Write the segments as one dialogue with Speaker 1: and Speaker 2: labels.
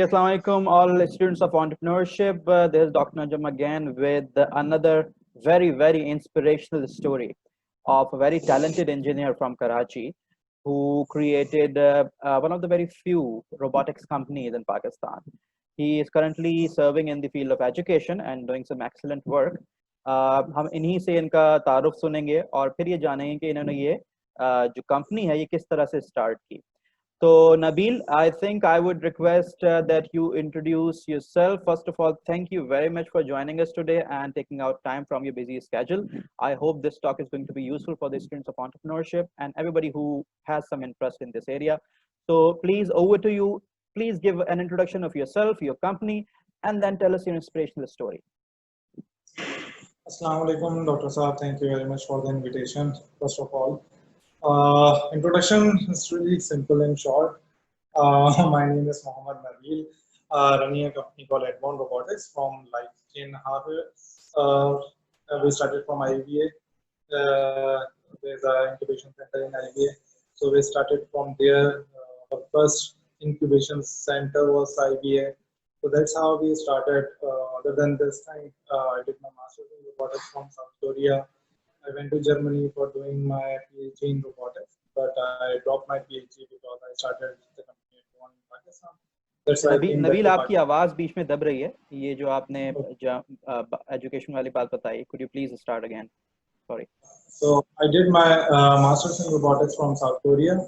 Speaker 1: Assalamu alaikum, all students of entrepreneurship. This is Dr. Najam again with another very inspirational story of a very talented engineer from Karachi who created one of the very few robotics companies in Pakistan. He is currently serving in the field of education and doing some excellent work. हम इन्हीं से इनका तारुफ सुनेंगे और फिर ये जानेंगे कि इन्होंने ये जो कंपनी है ये किस तरह से स्टार्ट की. So, Nabil, I think I would request that you introduce yourself. First of all, thank you very much for joining us today and taking out time from your busy schedule. I hope this talk is going to be useful for the students of entrepreneurship and everybody who has some interest in this area. So, please, over to you. Please give an introduction of yourself, your company, and then tell us your inspirational story.
Speaker 2: Assalamu alaikum, Dr. Saab. Thank you very much for the invitation, first of all. Introduction is really simple and short. My name is Mohammad Nabil, running a company called Advanced Robotics from like 3.5 years. We started from IBA. There's an incubation center in IBA. So we started from there. The first incubation center was IBA. So that's how we started. Other than this time, I did my master's in robotics from South Korea. I went to Germany for doing my PhD in robotics, but I dropped my PhD because I started the company in Pakistan. That's why
Speaker 1: Nabeel आपकी आवाज बीच में दब रही है. ये जो आपने education वाली बात बताई, could you please start again? Sorry.
Speaker 2: So I did my master's in robotics from South Korea,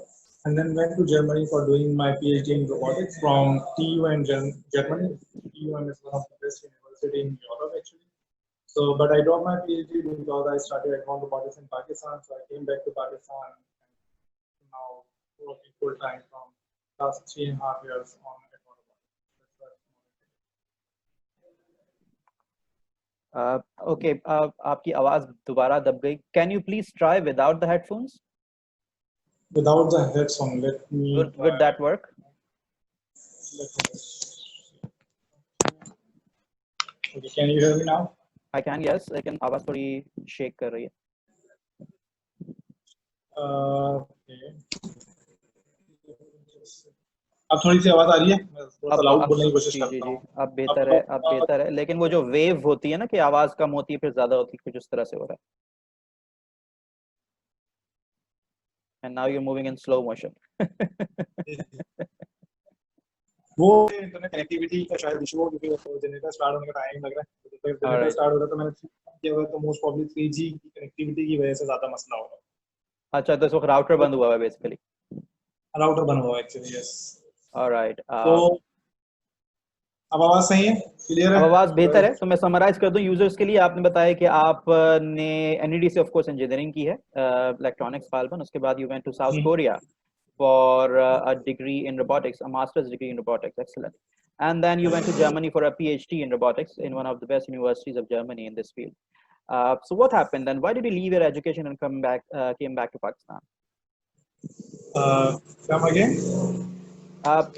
Speaker 2: and then went to Germany for doing my PhD in robotics from TU in Germany. TUM is one of the best university in Europe actually. So, but I dropped my PhD because I started Advanced Robotics in Pakistan. So I came back to Pakistan and now working full time from last 3.5 years on Advanced
Speaker 1: Robotics. Okay, आपकी आवाज दोबारा दब गई. Can you please try without the headphones?
Speaker 2: Without the headphone, let me.
Speaker 1: Would that work?
Speaker 2: Okay, can you hear me now?
Speaker 1: I can, yes. I can. आवाज थोड़ी shake कर रही है.
Speaker 2: Okay. अब थोड़ी सी आवाज आ रही है. मैं थोड़ा लाउड बोलने की कोशिश करता हूँ.
Speaker 1: अब बेहतर है. लेकिन वो जो वेव होती है ना कि आवाज कम होती है फिर ज्यादा होती है, कुछ इस तरह से हो रहा है. And now you're moving in slow motion.
Speaker 2: वो इंटरनेट कनेक्टिविटी का शायद इशू हो क्योंकि जनरेटर स्टार्ट होने का टाइम लग रहा है. तो जनरेटर स्टार्ट हो रहा है तो मैंने किया हुआ तो मोस्ट प्रॉब्ली 3G की कनेक्टिविटी की वजह से ज्यादा मसला हो रहा है.
Speaker 1: अच्छा, तो इसको राउटर बंद हुआ है बेसिकली.
Speaker 2: राउटर बंद हुआ है एक्चुअली. यस.
Speaker 1: ऑलराइट.
Speaker 2: तो अब आवाज सही है, क्लियर है?
Speaker 1: अब आवाज बेहतर है. तो मैं समराइज कर दूं यूजर्स के लिए. आपने बताया कि आपने NED से ऑफ कोर्स इंजीनियरिंग की है, इलेक्ट्रॉनिक्स फाल्बन. उसके बाद you went to South Korea for a degree in robotics, a master's degree in robotics. Excellent. And then you went to Germany for a PhD in robotics in one of the best universities of Germany in this field. So what happened then? Why did you leave your education and came back to Pakistan?
Speaker 2: Come again?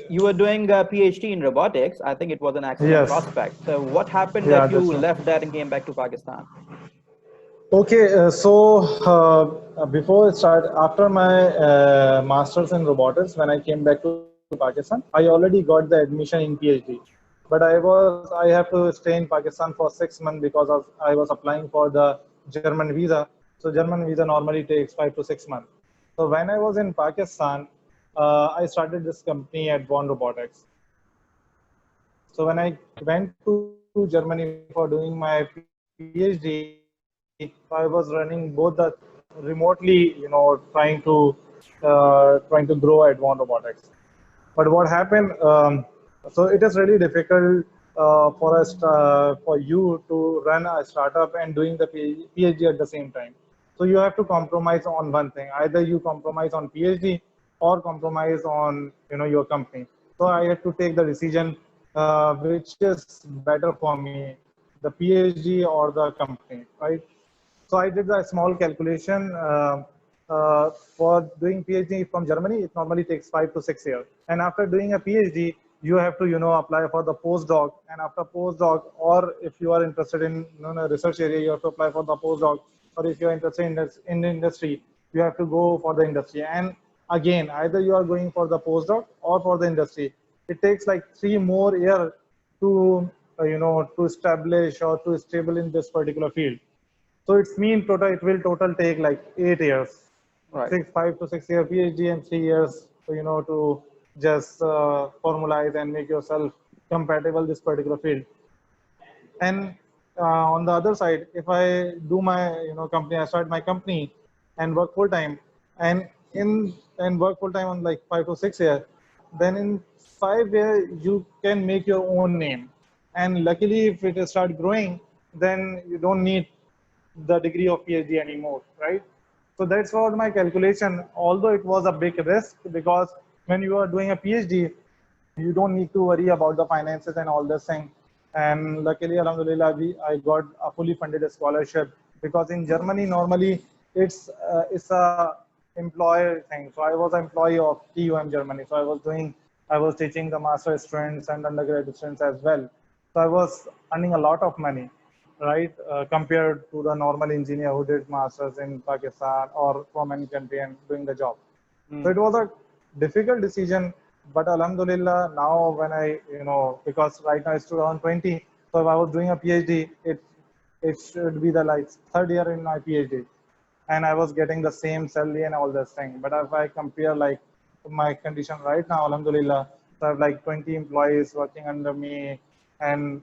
Speaker 1: You were doing a PhD in robotics. I think it was an excellent prospect. So what happened that you left that and came back to Pakistan?
Speaker 2: Okay, before I start, after my master's in robotics, when I came back to Pakistan, I already got the admission in PhD. But I have to stay in Pakistan for 6 months because I was applying for the German visa. So German visa normally takes 5 to 6 months. So when I was in Pakistan, I started this company Advanced Robotics. So when I went to Germany for doing my PhD, I was running both the remotely, trying to grow Advanced Robotics. But what happened? So it is really difficult for us for you to run a startup and doing the PhD at the same time. So you have to compromise on one thing. Either you compromise on PhD or compromise on your company. So I had to take the decision which is better for me, the PhD or the company, right? So I did a small calculation for doing PhD from Germany. It normally takes 5 to 6 years. And after doing a PhD, you have to, apply for the postdoc. And after postdoc, or if you are interested in a research area, you have to apply for the postdoc. Or if you are interested in the industry, you have to go for the industry. And again, either you are going for the postdoc or for the industry. it takes like 3 more years to to establish or to stable in this particular field. So it's mean total it will total take like 8 years,
Speaker 1: Right.
Speaker 2: 5 to 6 year PhD and 3 years, to just formalize and make yourself compatible this particular field. And on the other side, if I do my company, I start my company and work full time, and in and work full time on like 5 to 6 years, then in 5 years you can make your own name. And luckily, if it start growing, then you don't need the degree of PhD anymore, right? So that's what my calculation. Although it was a big risk, because when you are doing a PhD, you don't need to worry about the finances and all this thing. And luckily, alhamdulillah, I got a fully funded scholarship, because in Germany normally it's a employer thing. So I was an employee of TUM Germany. So I was teaching the master students and undergraduate students as well. So I was earning a lot of money, right? Compared to the normal engineer who did masters in Pakistan or from any country and doing the job. So it was a difficult decision, but alhamdulillah, now when because right now it's 2020, so if I was doing a PhD, it should be the like third year in my PhD, and I was getting the same salary and all this thing. But if I compare like my condition right now, alhamdulillah, so I have like 20 employees working under me, and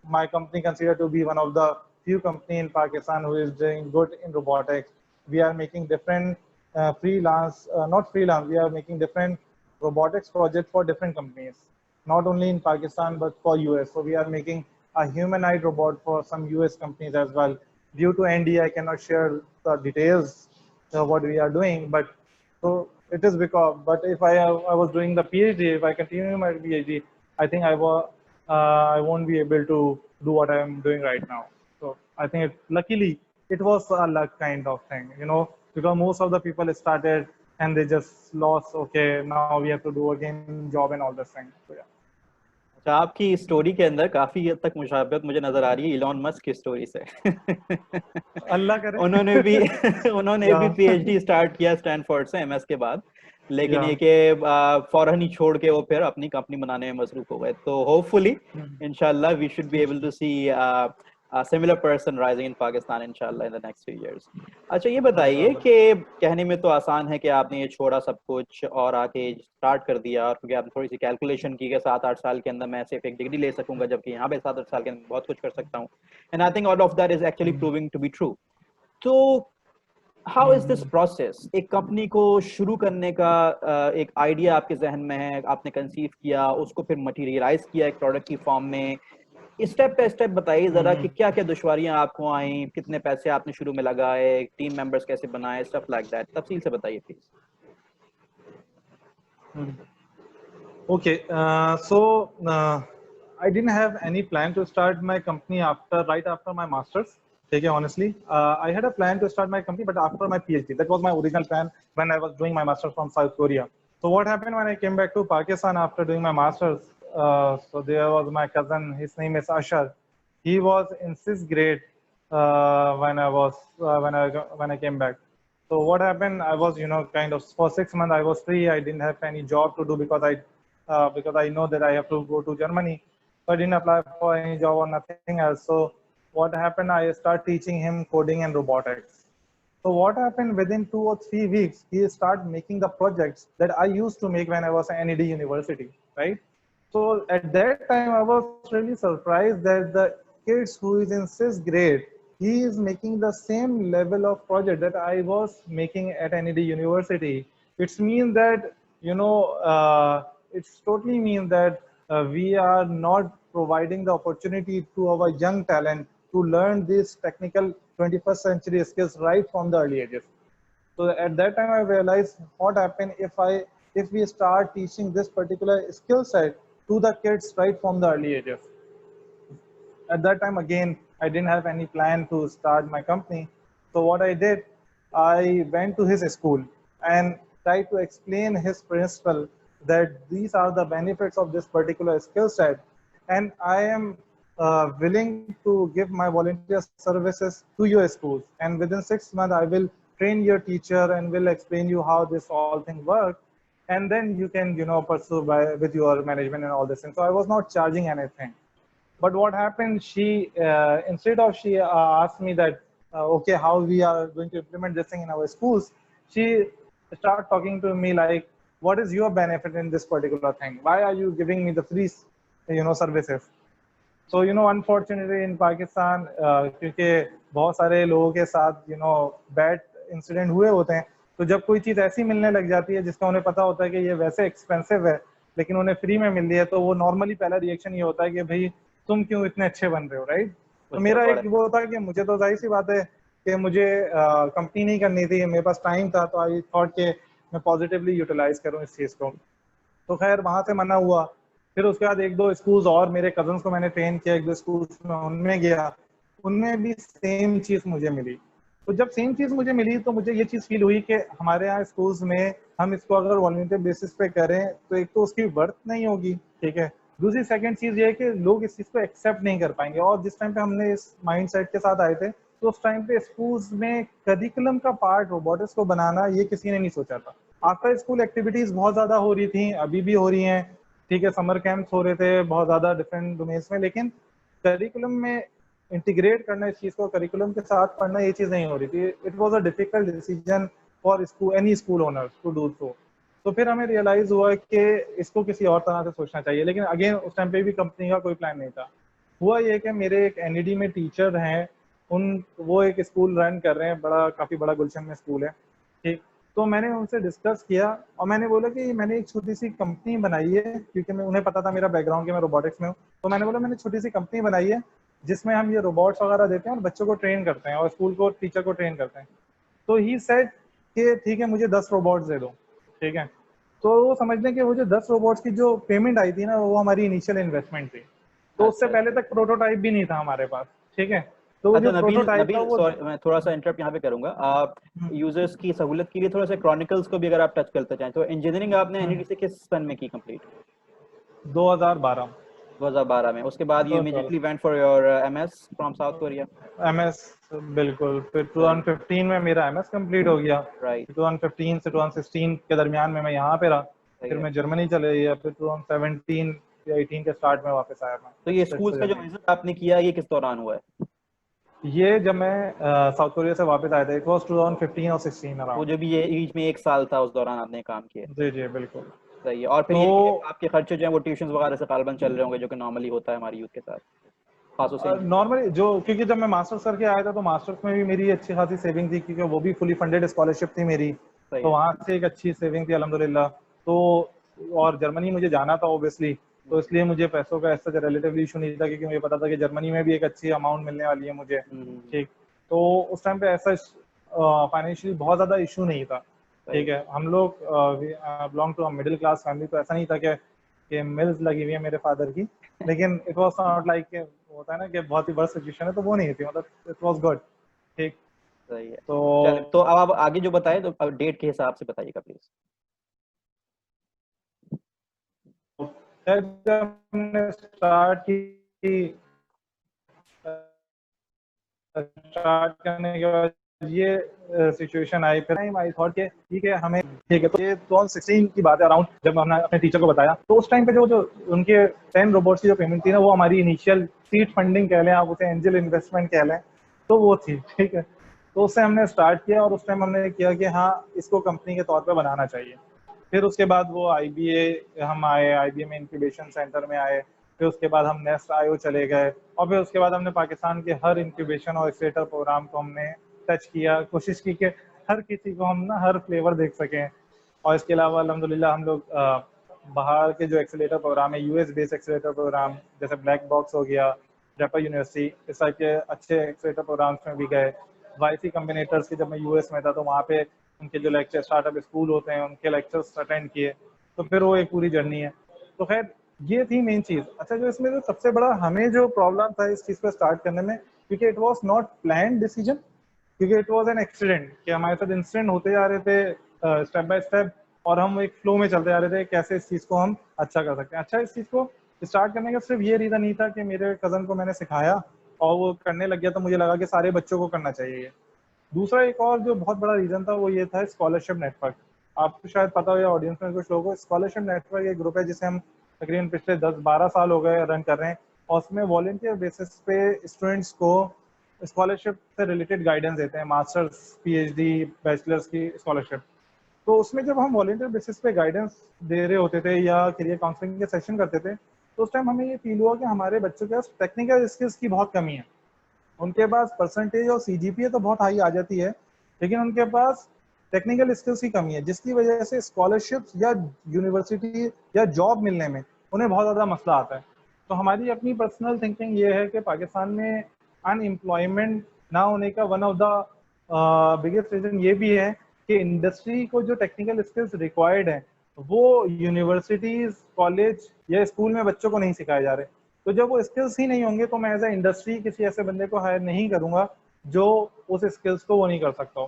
Speaker 2: my company considered to be one of the few company in Pakistan who is doing good in robotics. We are making different not freelance, we are making different robotics projects for different companies, not only in Pakistan, but for US. So we are making a humanoid robot for some US companies as well. Due to NDA, I cannot share the details of what we are doing, but so it is because, but if I was doing the PhD, if I continue my PhD, I think I won't be able to do what I am doing right now. So I think luckily it was a luck kind of thing, because most of the people started and they just lost. Okay, now we have to do again job and all this thing. So yeah.
Speaker 1: अच्छा, आपकी story के अंदर काफी हद तक मुशाबहत मुझे नजर आ रही है इलॉन मस्क की स्टोरी से।
Speaker 2: अल्लाह करे।
Speaker 1: उन्होंने भी उन्होंने भी
Speaker 2: Yeah.
Speaker 1: पीएचडी स्टार्ट किया स्टैनफोर्ड से एमएस के बाद, लेकिन
Speaker 2: Yeah.
Speaker 1: ये कि फौरन ही छोड़ के वो फिर अपनी कंपनी बनाने में मसरूफ हो गए। तो होपफुली इंशाल्लाह we should be able to see a similar person rising in Pakistan inshallah in the next few years। अच्छा ये बताइए कि कहने में तो आसान है कि आपने ये छोड़ा सब कुछ और आके स्टार्ट कर दिया, और क्योंकि आपने थोड़ी सी कैलकुलेशन की कि 7-8 साल के अंदर मैं सिर्फ एक डिग्री ले सकूंगा, जबकि यहाँ पे 7-8 साल के अंदर बहुत कुछ कर सकता हूँ। And I think all of that is actually proving to be true. तो हाउ इज दिस प्रोसेस? एक कंपनी को शुरू करने का एक आइडिया आपके जहन में है, आपने कंसीव किया, उसको फिर मटेरियलाइज किया एक प्रोडक्ट की फॉर्म में। स्टेप बाय स्टेप बताइए जरा कि क्या क्या दुश्वारियां आपको आई, कितने पैसे आपने शुरू में लगाए, टीम मेंबर्स कैसे बनाए, स्टफ लाइक दैट। तफसील से बताइए please.
Speaker 2: Okay, I didn't have any plan to start my company right after my masters. Okay, honestly, I had a plan to start my company, but after my PhD, that was my original plan when I was doing my masters from South Korea. So what happened when I came back to Pakistan after doing my masters? So there was my cousin. His name is Ashar. He was in sixth grade when I came back. So what happened? I was, kind of for 6 months I was free. I didn't have any job to do because I know that I have to go to Germany. So I didn't apply for any job or nothing else. So what happened? I started teaching him coding and robotics. So what happened within 2 or 3 weeks, he started making the projects that I used to make when I was at NED University, right? So at that time, I was really surprised that the kids who is in sixth grade, he is making the same level of project that I was making at NED University. It's mean that, it's totally mean that we are not providing the opportunity to our young talent to learn these technical 21st century skills right from the early ages. So at that time, I realized what happened if we start teaching this particular skill set to the kids right from the early ages. At that time, again, I didn't have any plan to start my company. So what I did, I went to his school and tried to explain his principle that these are the benefits of this particular skill set. And I am willing to give my volunteer services to your schools. And within 6 months, I will train your teacher and will explain you how this all thing works. and then you can pursue by with your management and all this thing. So I was not charging anything. But what happened, she instead of she asked me that okay, how we are going to implement this thing in our schools, she started talking to me like, what is your benefit in this particular thing? Why are you giving me the free services? So unfortunately in Pakistan, क्योंकि बहुत सारे लोगों के साथ bad incident हुए होते हैं, तो जब कोई चीज़ ऐसी मिलने लग जाती है जिसका उन्हें पता होता है कि ये वैसे एक्सपेंसिव है लेकिन उन्हें फ्री में मिल रही है, तो वो नॉर्मली पहला रिएक्शन ये होता है कि भाई तुम क्यों इतने अच्छे बन रहे हो, राइट? तो मेरा एक वो था कि मुझे तो जाहिर सी बात है कि मुझे कंपनी नहीं करनी थी, मेरे पास टाइम था, तो आई थॉट कि मैं पॉजिटिवली यूटिलाइज करूँ इस चीज़ को। तो खैर वहाँ से मना हुआ। फिर उसके बाद एक दो स्कूल्स और मेरे कजन्स को मैंने ट्रेन किया, एक दो स्कूल्स में उनमें गया, उनमें भी सेम चीज़ मुझे मिली। तो जब सेम चीज़ मुझे मिली तो मुझे ये चीज़ फील हुई कि हमारे यहाँ स्कूल्स में हम इसको अगर वॉलंटियर बेसिस पे करें तो एक तो उसकी वर्थ नहीं होगी, ठीक है। दूसरी सेकंड चीज़ ये है कि लोग इस चीज़ को एक्सेप्ट नहीं कर पाएंगे। और जिस टाइम पे हमने इस माइंड सेट के साथ आए थे तो उस टाइम पे स्कूल्स में करिकुलम का पार्ट रोबोटिक्स को बनाना ये किसी ने नहीं सोचा था। आफ्टर स्कूल एक्टिविटीज़ बहुत ज़्यादा हो रही थी, अभी भी हो रही हैं, ठीक है, समर कैंप्स हो रहे थे बहुत ज़्यादा डिफरेंट डोमेन्स में, लेकिन करिकुलम में इंटीग्रेट करना इस चीज़ को, करिकुलम के साथ पढ़ना, ये चीज़ नहीं हो रही थी। It was a difficult decision for school, any school owners to do so. तो फिर हमें रियलाइज हुआ कि इसको किसी और तरह से सोचना चाहिए, लेकिन अगेन उस टाइम पे भी कंपनी का कोई प्लान नहीं था। हुआ ये कि मेरे एक एनईडी में टीचर हैं, वो एक स्कूल रन कर रहे हैं, काफ़ी बड़ा गुलशन में स्कूल है, ठीक। तो मैंने उनसे डिस्कस किया और मैंने बोला कि मैंने एक छोटी सी कंपनी बनाई है, क्योंकि उन्हें पता था मेरा बैकग्राउंड कि मैं रोबोटिक्स में हूँ। तो मैंने बोला मैंने छोटी सी कंपनी बनाई है जिसमें हम ये रोबोट्स वगैरह देते हैं और बच्चों को ट्रेन करते हैं और स्कूल को, टीचर को ट्रेन करते हैं। तो ही सेड कि ठीक है, मुझे 10 रोबोट्स दे दो, ठीक है। तो वो समझ लें कि वो जो 10 रोबोट्स की जो पेमेंट आई थी ना, वो हमारी इनिशियल इन्वेस्टमेंट थी। तो उससे पहले तक प्रोटोटाइप भी नहीं था हमारे पास, ठीक है। तो वो
Speaker 1: अच्छा
Speaker 2: जो
Speaker 1: नबील,
Speaker 2: प्रोटोटाइप था वो,
Speaker 1: सॉरी मैं थोड़ा सा इंटरप्ट यहाँ पे करूंगा। आप यूजर्स की सहूलत के लिए थोड़ा सा क्रॉनिकल्स को भी अगर आप टच करते चाहें, तो इंजीनियरिंग आपने एनईडी से किस सन में की कंप्लीट?
Speaker 2: 2012।
Speaker 1: 2012 में। उसके बाद you immediately went for your MS from south Korea?
Speaker 2: MS, बिल्कुल। फिर 2015 में मेरा एमएस कंप्लीट हो गया।
Speaker 1: राइट।
Speaker 2: 2015 से 2016 के दरमियान में मैं यहाँ पे रहा, फिर मैं जर्मनी चले गया, फिर 2017 या 18 के स्टार्ट में वापस आया मैं।
Speaker 1: तो ये स्कूल्स का जो विजिट आपने किया, ये किस दौरान हुआ है?
Speaker 2: ये जब मैं साउथ कोरिया से वापस आया था, इट वाज 2015 और 16
Speaker 1: वो
Speaker 2: अराउंड।
Speaker 1: जो भी ये बीच में एक साल था, उस दौरान आपने काम किया?
Speaker 2: जी जी बिल्कुल।
Speaker 1: सही है। और फिर
Speaker 2: तो
Speaker 1: ये आपके खर्चे जो है वो ट्यूशन वगैरह से गालबन चल रहे होंगे, जो कि नॉर्मली होता है हमारी यूथ के साथ, खासों से।
Speaker 2: नॉर्मली जो, क्योंकि जब मैं मास्टर्स करके आया था तो मास्टर्स में भी मेरी अच्छी खासी सेविंग थी, क्योंकि वो भी फुली फंडेड स्कॉलरशिप थी मेरी।
Speaker 1: सही
Speaker 2: तो
Speaker 1: है।
Speaker 2: वहाँ से एक अच्छी सेविंग थी अल्हम्दुलिल्लाह। तो और जर्मनी मुझे जाना था ऑब्वियसली, तो इसलिए मुझे पैसों का ऐसा रिलेटिवली इशू नहीं था, क्योंकि मुझे पता था कि जर्मनी में भी एक अच्छी अमाउंट मिलने वाली है मुझे, ठीक। तो उस टाइम पे ऐसा फाइनेंशियली बहुत ज़्यादा इशू नहीं था, ठीक है। हम लोग belong to middle class family, तो ऐसा नहीं था कि मिल्स लगी हुई है मेरे फादर की, लेकिन इट वाज नॉट लाइक, होता है ना कि बहुत ही वर्स्ट सिचुएशन है, तो वो नहीं थी, मतलब इट वाज गुड, ठीक।
Speaker 1: सही है।
Speaker 2: तो
Speaker 1: चलिए, तो अब आप आगे जो बताएं तो अब डेट के हिसाब से बताइएगा प्लीज।
Speaker 2: फिर जब हमने स्टार्ट करने के बाद ये सिचुएशन आई, फिर आई थॉट कि ठीक है हमें, ठीक है। तो ये 2016 की बात है अराउंड, जब हमने अपने टीचर को बताया, तो उस टाइम पे जो उनके 10 रोबोट्स की जो पेमेंट थी ना, वो हमारी इनिशियल सीड फंडिंग कह लें, आप उसे एंजल इन्वेस्टमेंट कह लें, तो वो थी, ठीक है। तो उससे हमने स्टार्ट किया और उस टाइम हमने किया कि हाँ, इसको कंपनी के तौर पर बनाना चाहिए। फिर उसके बाद वो IBA हम आए, IBA में इंक्यूबेशन सेंटर में आए, फिर उसके बाद हम नेस्ट IO चले गए, और फिर उसके बाद हमने पाकिस्तान के हर इंक्यूबेशन और एक्सेलेटर प्रोग्राम को हमने टच किया, कोशिश की कि हर किसी को हम ना हर फ्लेवर देख सकें। और इसके अलावा अल्हम्दुलिल्लाह हम लोग बाहर के जो एक्सेलेटर प्रोग्राम है, US बेस्ड एक्सेलेटर प्रोग्राम, जैसे ब्लैक बॉक्स हो गया, ड्रैपर यूनिवर्सिटी, इस टाइप के अच्छे एक्सेलेटर प्रोग्राम्स में भी गए। YC कम्बिनेटर्स के जब मैं US में था, तो वहाँ पे उनके जो लेक्चर, स्टार्टअप स्कूल होते हैं, उनके लेक्चर्स अटेंड किए। तो फिर वो एक पूरी जर्नी है। तो खैर ये थी मेन चीज़। अच्छा, जो इसमें जो सबसे बड़ा हमें जो प्रॉब्लम था इस चीज़ को स्टार्ट करने में, क्योंकि it was not plan decision, क्योंकि इट वाज एन एक्सीडेंट, कि हमारे साथ इंसिडेंट होते जा रहे थे स्टेप बाय स्टेप, और हम एक फ्लो में चलते जा रहे थे कैसे इस चीज़ को हम अच्छा कर सकते हैं। अच्छा, इस चीज़ को स्टार्ट करने का सिर्फ ये रीज़न नहीं था कि मेरे कज़न को मैंने सिखाया और वो करने लग गया, तो मुझे लगा कि सारे बच्चों को करना चाहिए। दूसरा एक और जो बहुत बड़ा रीज़न था वो ये था स्कॉलरशिप नेटवर्क, आपको शायद पता हो या ऑडियंस में कुछ लोगों को, स्कॉलरशिप नेटवर्क एक ग्रुप है जिसे हम तकरीबन पिछले 10-12 साल हो गए रन कर रहे हैं, और उसमें वॉलंटियर बेसिस पे स्टूडेंट्स को स्कॉलरशिप से रिलेटेड गाइडेंस देते हैं, मास्टर्स, पीएचडी, बैचलर्स की स्कॉलरशिप। तो उसमें जब हम वॉलंटियर बेसिस पे गाइडेंस दे रहे होते थे या करियर काउंसलिंग के सेशन करते थे, तो उस टाइम हमें ये फील हुआ कि हमारे बच्चों के पास टेक्निकल स्किल्स की बहुत कमी है। उनके पास परसेंटेज और सीजीपीए तो बहुत हाई आ जाती है, लेकिन उनके पास टेक्निकल स्किल्स की कमी है, जिसकी वजह से स्कॉलरशिप्स या यूनिवर्सिटी या जॉब मिलने में उन्हें बहुत ज़्यादा मसला आता है। तो हमारी अपनी पर्सनल थिंकिंग ये है कि पाकिस्तान में अनएम्प्लॉयमेंट ना होने का one of the biggest reason ये भी है कि इंडस्ट्री को जो टेक्निकल स्किल्स रिक्वायर्ड है वो यूनिवर्सिटीज, कॉलेज या स्कूल में बच्चों को नहीं सिखाए जा रहे। तो जब वो स्किल्स ही नहीं होंगे तो मैं एज ए इंडस्ट्री किसी ऐसे बंदे को हायर नहीं करूंगा जो उस स्किल्स को वो नहीं कर सकता हो।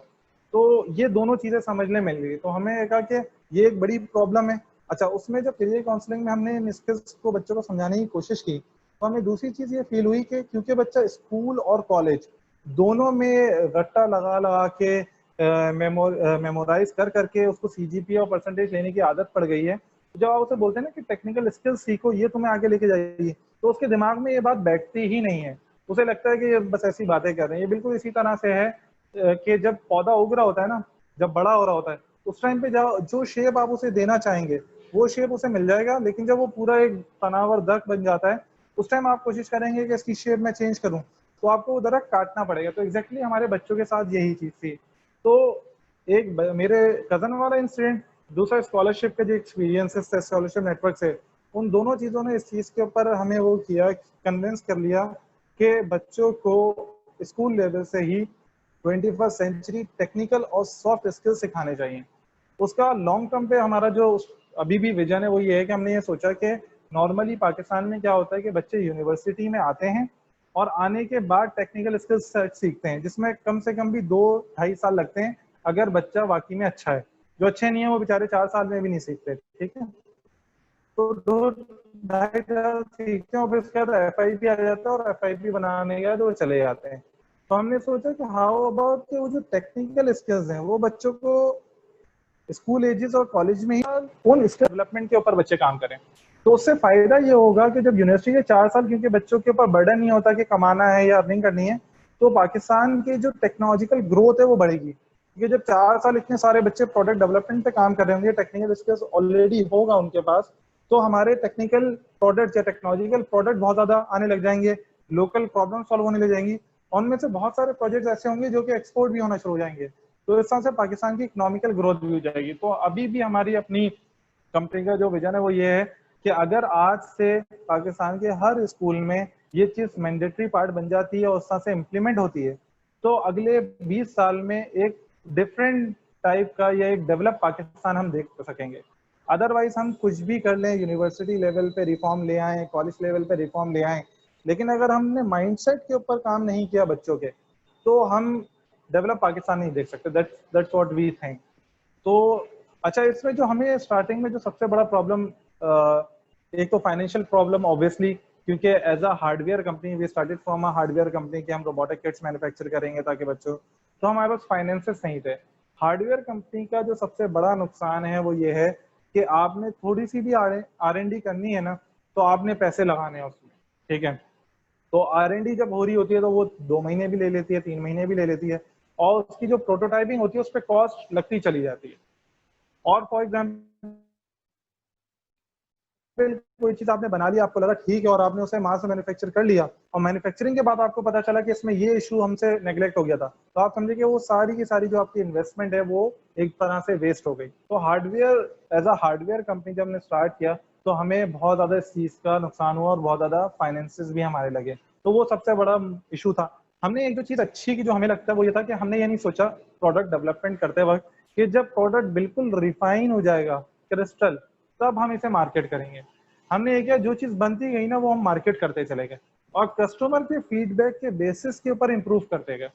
Speaker 2: तो ये दोनों चीजें समझने मिल गई, तो हमें कहा कि ये एक बड़ी प्रॉब्लम है। अच्छा, उसमें जब करियर काउंसलिंग में हमने इन स्किल्स को बच्चों को समझाने की कोशिश की, तो हमें दूसरी चीज ये फील हुई कि क्योंकि बच्चा स्कूल और कॉलेज दोनों में रट्टा लगा लगा के मेमोराइज कर करके उसको सीजीपीए और परसेंटेज लेने की आदत पड़ गई है, जब आप उसे बोलते हैं ना कि टेक्निकल स्किल्स सीखो, ये तुम्हें आगे लेके जाएगी, तो उसके दिमाग में ये बात बैठती ही नहीं है। उसे लगता है कि ये बस ऐसी बातें कर रहे हैं। ये बिल्कुल इसी तरह से है कि जब पौधा उग रहा होता है ना, जब बड़ा हो रहा होता है, उस टाइम पे जो शेप आप उसे देना चाहेंगे वो शेप उसे मिल जाएगा, लेकिन जब वो पूरा एक तनावर दरख्त बन जाता है, उस टाइम आप कोशिश करेंगे कि इसकी शेप मैं चेंज करूं, तो आपको वो दरख्त काटना पड़ेगा। तो एग्जैक्टली हमारे बच्चों के साथ यही चीज थी। तो एक मेरे कजन वाला इंसिडेंट, दूसरा स्कॉलरशिप के जो एक्सपीरियंसेस थे स्कॉलरशिप नेटवर्क से, उन दोनों चीज़ों ने इस चीज़ के ऊपर हमें वो किया, कन्विंस कर लिया कि बच्चों को स्कूल लेवल से ही 21st सेंचुरी टेक्निकल और सॉफ्ट स्किल सिखाने चाहिए। उसका लॉन्ग टर्म पे हमारा जो अभी भी विजन है वो ये है कि हमने ये सोचा कि नॉर्मली पाकिस्तान में क्या होता है कि बच्चे यूनिवर्सिटी में आते हैं और आने के बाद टेक्निकल स्किल्स सीखते हैं, जिसमें कम से कम भी 2-2.5 साल लगते हैं अगर बच्चा वाकई में अच्छा है। जो अच्छे नहीं है वो बेचारे 4 साल में भी नहीं सीखते, ठीक है। तो 2-2.5 साल सीखते हैं और फिर उसके बाद FIP आ जाता है और FIP बनाने के बाद वो चले जाते हैं। तो हमने सोचा कि हाउ अबाउट कि वो जो टेक्निकल स्किल्स हैं वो बच्चों को स्कूल एजेस और कॉलेज में ही उन स्किल डेवलपमेंट के ऊपर बच्चे काम करें। तो उससे फायदा ये होगा कि जब यूनिवर्सिटी के 4 साल, क्योंकि बच्चों के ऊपर बर्डन नहीं होता कि कमाना है या अर्निंग करनी है, तो पाकिस्तान की जो टेक्नोलॉजिकल ग्रोथ है वो बढ़ेगी। क्योंकि जब 4 साल इतने सारे बच्चे प्रोडक्ट डेवलपमेंट पे काम कर रहे होंगे, टेक्निकल स्किल्स ऑलरेडी होगा उनके पास, तो हमारे टेक्निकल प्रोडक्ट या टेक्नोलॉजिकल प्रोडक्ट बहुत ज्यादा आने लग जाएंगे, लोकल प्रॉब्लम सॉल्व होने लग जाएंगी, और उनमें से बहुत सारे प्रोजेक्ट्स ऐसे होंगे जो कि एक्सपोर्ट भी होना शुरू हो जाएंगे। तो इस तरह से पाकिस्तान की इकोनॉमिकल ग्रोथ भी हो जाएगी। तो अभी भी हमारी अपनी कंपनी का जो विजन है वो ये है कि अगर आज से पाकिस्तान के हर स्कूल में ये चीज मैंडेटरी पार्ट बन जाती है और उस तरह से इम्प्लीमेंट होती है, तो अगले 20 साल में एक डिफरेंट टाइप का या एक डेवलप पाकिस्तान हम देख सकेंगे। अदरवाइज हम कुछ भी कर लें, यूनिवर्सिटी लेवल पे रिफॉर्म ले आए, कॉलेज लेवल पे रिफॉर्म ले आए, लेकिन अगर हमने माइंडसेट के ऊपर काम नहीं किया बच्चों के, तो हम डेवलप पाकिस्तान नहीं देख सकते। That's what we think. तो अच्छा, इसमें जो हमें स्टार्टिंग में जो सबसे बड़ा प्रॉब्लम, एक तो फाइनेंशियल प्रॉब्लम ऑब्वियसली, क्योंकि as a hardware company we started from a hardware company कि हम रोबोटिक किट्स मैन्युफैक्चर करेंगे ताकि बच्चों, तो हमारे पास फाइनेंसेस नहीं थे। हार्डवेयर कंपनी का जो सबसे बड़ा नुकसान है वो ये है कि आपने थोड़ी सी भी R&D करनी है ना, तो आपने पैसे लगाने हैं उसमें, ठीक है। तो R&D जब हो रही होती है तो वो 2 महीने भी ले लेती है, 3 महीने भी ले लेती है, और उसकी जो प्रोटोटाइपिंग होती है उस पर कॉस्ट लगती चली जाती है। और फॉर एग्जाम्पल कोई चीज आपने बना ली, आपको लगा ठीक है, और आपने उसे मास में मैन्युफैक्चर कर लिया, और मैन्युफैक्चरिंग के बाद आपको पता चला कि इसमें ये इशू हमसे नेग्लेक्ट हो गया था, तो आप समझे कि वो सारी की सारी जो आपकी इन्वेस्टमेंट है वो एक तरह से वेस्ट हो गई। तो hardware, as a hardware company जब हमने स्टार्ट किया तो हमें बहुत ज्यादा इस चीज का नुकसान हुआ और बहुत ज्यादा फाइनेंसेस भी हमारे लगे। तो वो सबसे बड़ा इशू था। हमने एक जो चीज अच्छी की जो हमें लगता है वो ये था कि हमने ये नहीं सोचा प्रोडक्ट डेवलपमेंट करते वक्त कि जब प्रोडक्ट बिल्कुल रिफाइन हो जाएगा, क्रिस्टल, तब हम इसे मार्केट करेंगे। हमने ये किया, जो चीज बनती गई ना वो हम मार्केट करते चले गए और कस्टमर के फीडबैक के बेसिस के ऊपर इंप्रूव करते गए।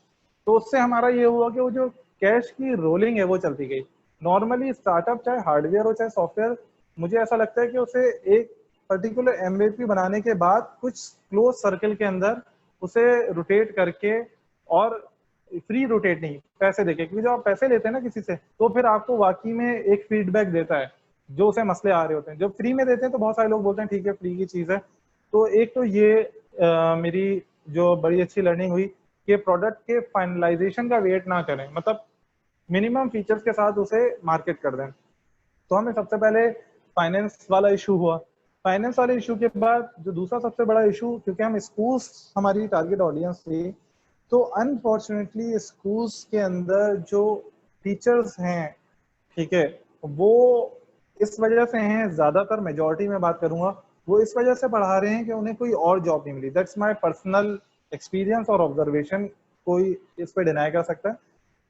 Speaker 2: तो उससे हमारा ये हुआ कि वो जो कैश की रोलिंग है वो चलती गई। नॉर्मली स्टार्टअप चाहे हार्डवेयर हो चाहे सॉफ्टवेयर, मुझे ऐसा लगता है कि उसे एक पर्टिकुलर MVP बनाने के बाद कुछ क्लोज सर्कल के अंदर उसे रोटेट करके और फ्री रोटेट नहीं, पैसे देके, क्योंकि जब आप पैसे लेते हैं ना किसी से तो फिर आपको वाकई में एक फीडबैक देता है जो उसे मसले आ रहे होते हैं। जब फ्री में देते हैं तो बहुत सारे लोग बोलते हैं ठीक है फ्री की चीज है। तो एक तो ये मेरी जो बड़ी अच्छी लर्निंग हुई कि प्रोडक्ट के फाइनलाइजेशन का वेट ना करें, मतलब मिनिमम फीचर्स के साथ उसे मार्केट कर दें। तो हमें सबसे पहले फाइनेंस वाला इशू हुआ। फाइनेंस वाले इशू के बाद जो दूसरा सबसे बड़ा इशू, क्योंकि हम स्कूल्स हमारी टारगेट ऑडियंस थी, तो अनफॉर्चुनेटली स्कूल्स के अंदर जो टीचर्स हैं, ठीक है, वो इस वजह से हैं, ज्यादातर मेजॉरिटी में बात करूंगा, वो इस वजह से पढ़ा रहे हैं कि उन्हें कोई और जॉब नहीं मिली। दैट्स माय पर्सनल एक्सपीरियंस और ऑब्जर्वेशन, कोई इस पर डिनाई कर सकता है।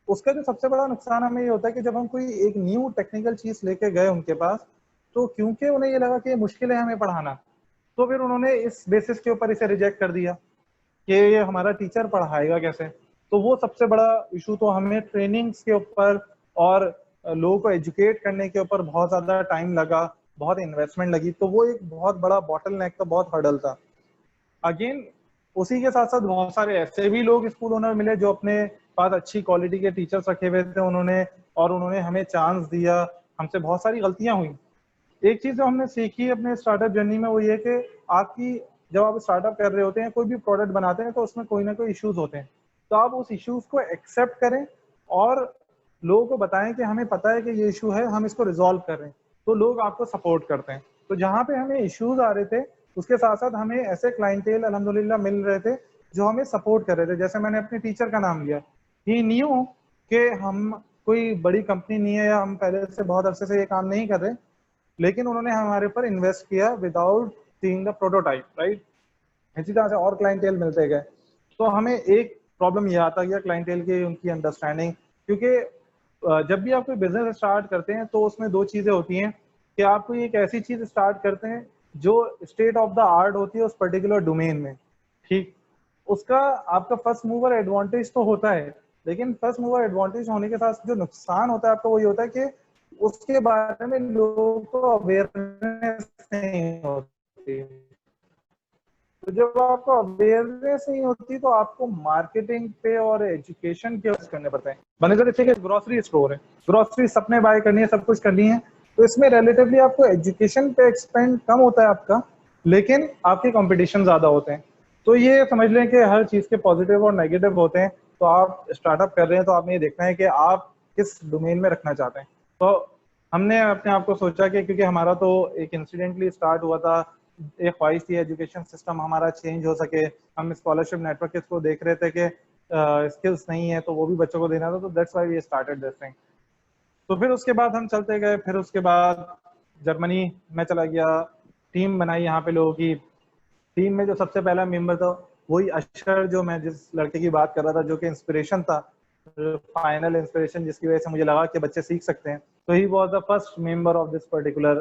Speaker 2: उसका जो सबसे बड़ा नुकसान हमें ये होता है कि जब हम कोई एक न्यू टेक्निकल चीज लेके गए उनके पास, तो क्योंकि उन्हें ये लगा कि ये मुश्किल है हमें पढ़ाना, तो फिर उन्होंने इस बेसिस के ऊपर इसे रिजेक्ट कर दिया कि ये हमारा टीचर पढ़ाएगा कैसे। तो वो सबसे बड़ा इशू, तो हमें ट्रेनिंग्स के ऊपर और लोगों को एजुकेट करने के ऊपर बहुत ज्यादा टाइम लगा, बहुत इन्वेस्टमेंट लगी। तो वो एक बहुत बड़ा बॉटल नेक था, बहुत हर्डल था। अगेन उसी के साथ साथ बहुत सारे ऐसे भी लोग स्कूल ओनर मिले जो अपने पास अच्छी क्वालिटी के टीचर्स रखे हुए थे, उन्होंने हमें चांस दिया। हमसे बहुत सारी गलतियां हुई। एक चीज जो हमने सीखी अपने स्टार्टअप जर्नी में वो ये कि आपकी, जब आप स्टार्टअप कर रहे होते हैं, कोई भी प्रोडक्ट बनाते हैं, तो उसमें कोई ना कोई इश्यूज होते हैं। तो आप उस इश्यूज को एक्सेप्ट करें और लोगों को बताएं कि हमें पता है कि ये इशू है, हम इसको रिजॉल्व कर रहे हैं। तो लोग आपको सपोर्ट करते हैं। तो जहाँ पे हमें इश्यूज आ रहे थे, उसके साथ साथ हमें ऐसे क्लाइंटेल अल्हम्दुलिल्लाह मिल रहे थे जो हमें सपोर्ट कर रहे थे। जैसे मैंने अपने टीचर का नाम लिया, ही न्यू कि हम कोई बड़ी कंपनी नहीं है या हम पहले से बहुत अरसे से ये काम नहीं कर रहे, लेकिन उन्होंने हमारे ऊपर इन्वेस्ट किया without seeing the prototype, right. इसी तरह से और क्लाइंटेल मिलते गए। तो हमें एक प्रॉब्लम ये आता गया क्लाइंटेल की, उनकी अंडरस्टैंडिंग, क्योंकि जब भी आप कोई बिजनेस स्टार्ट करते हैं तो उसमें दो चीजें होती हैं कि आप कोई एक ऐसी चीज स्टार्ट करते हैं जो स्टेट ऑफ द आर्ट होती है उस पर्टिकुलर डोमेन में, ठीक। उसका आपका फर्स्ट मूवर एडवांटेज तो होता है, लेकिन फर्स्ट मूवर एडवांटेज होने के साथ जो नुकसान होता है आपका वही होता है कि उसके बारे में लोगों को अवेयरनेस नहीं होती। तो जब आपको अवेयरनेस नहीं होती तो आपको मार्केटिंग पे और एजुकेशन के करने पड़ते हैं। मैंने तो देखिए ग्रोसरी स्टोर है, ग्रोसरी सबने बाय करनी है, सब कुछ करनी है, तो इसमें रिलेटिवली आपको एजुकेशन पे एक्सपेंड कम होता है आपका, लेकिन आपके कंपटीशन ज्यादा होते हैं। तो ये समझ लें कि हर चीज के पॉजिटिव और नेगेटिव होते हैं। तो आप स्टार्टअप कर रहे हैं तो आपने ये देखना है कि आप किस डोमेन में रखना चाहते हैं। तो हमने अपने आप को सोचा कि क्योंकि हमारा तो एक इंसिडेंटली स्टार्ट हुआ था, एक ख्वाहिश थी एजुकेशन सिस्टम हमारा चेंज हो सके, हम स्कॉलरशिप नेटवर्क इसको देख रहे थे कि स्किल्स नहीं है तो वो भी बच्चों को देना था, तो that's why we started this thing. तो फिर उसके बाद हम चलते गए, फिर उसके बाद जर्मनी में चला गया, टीम बनाई यहाँ पे लोगों की। टीम में जो सबसे पहला मेंबर था वही अशर, जो मैं जिस लड़के की बात कर रहा था, जो कि इंस्पिरेशन था, फाइनल इंस्पिरेशन, जिसकी वजह से मुझे लगा कि बच्चे सीख सकते हैं। तो he was the first member of this particular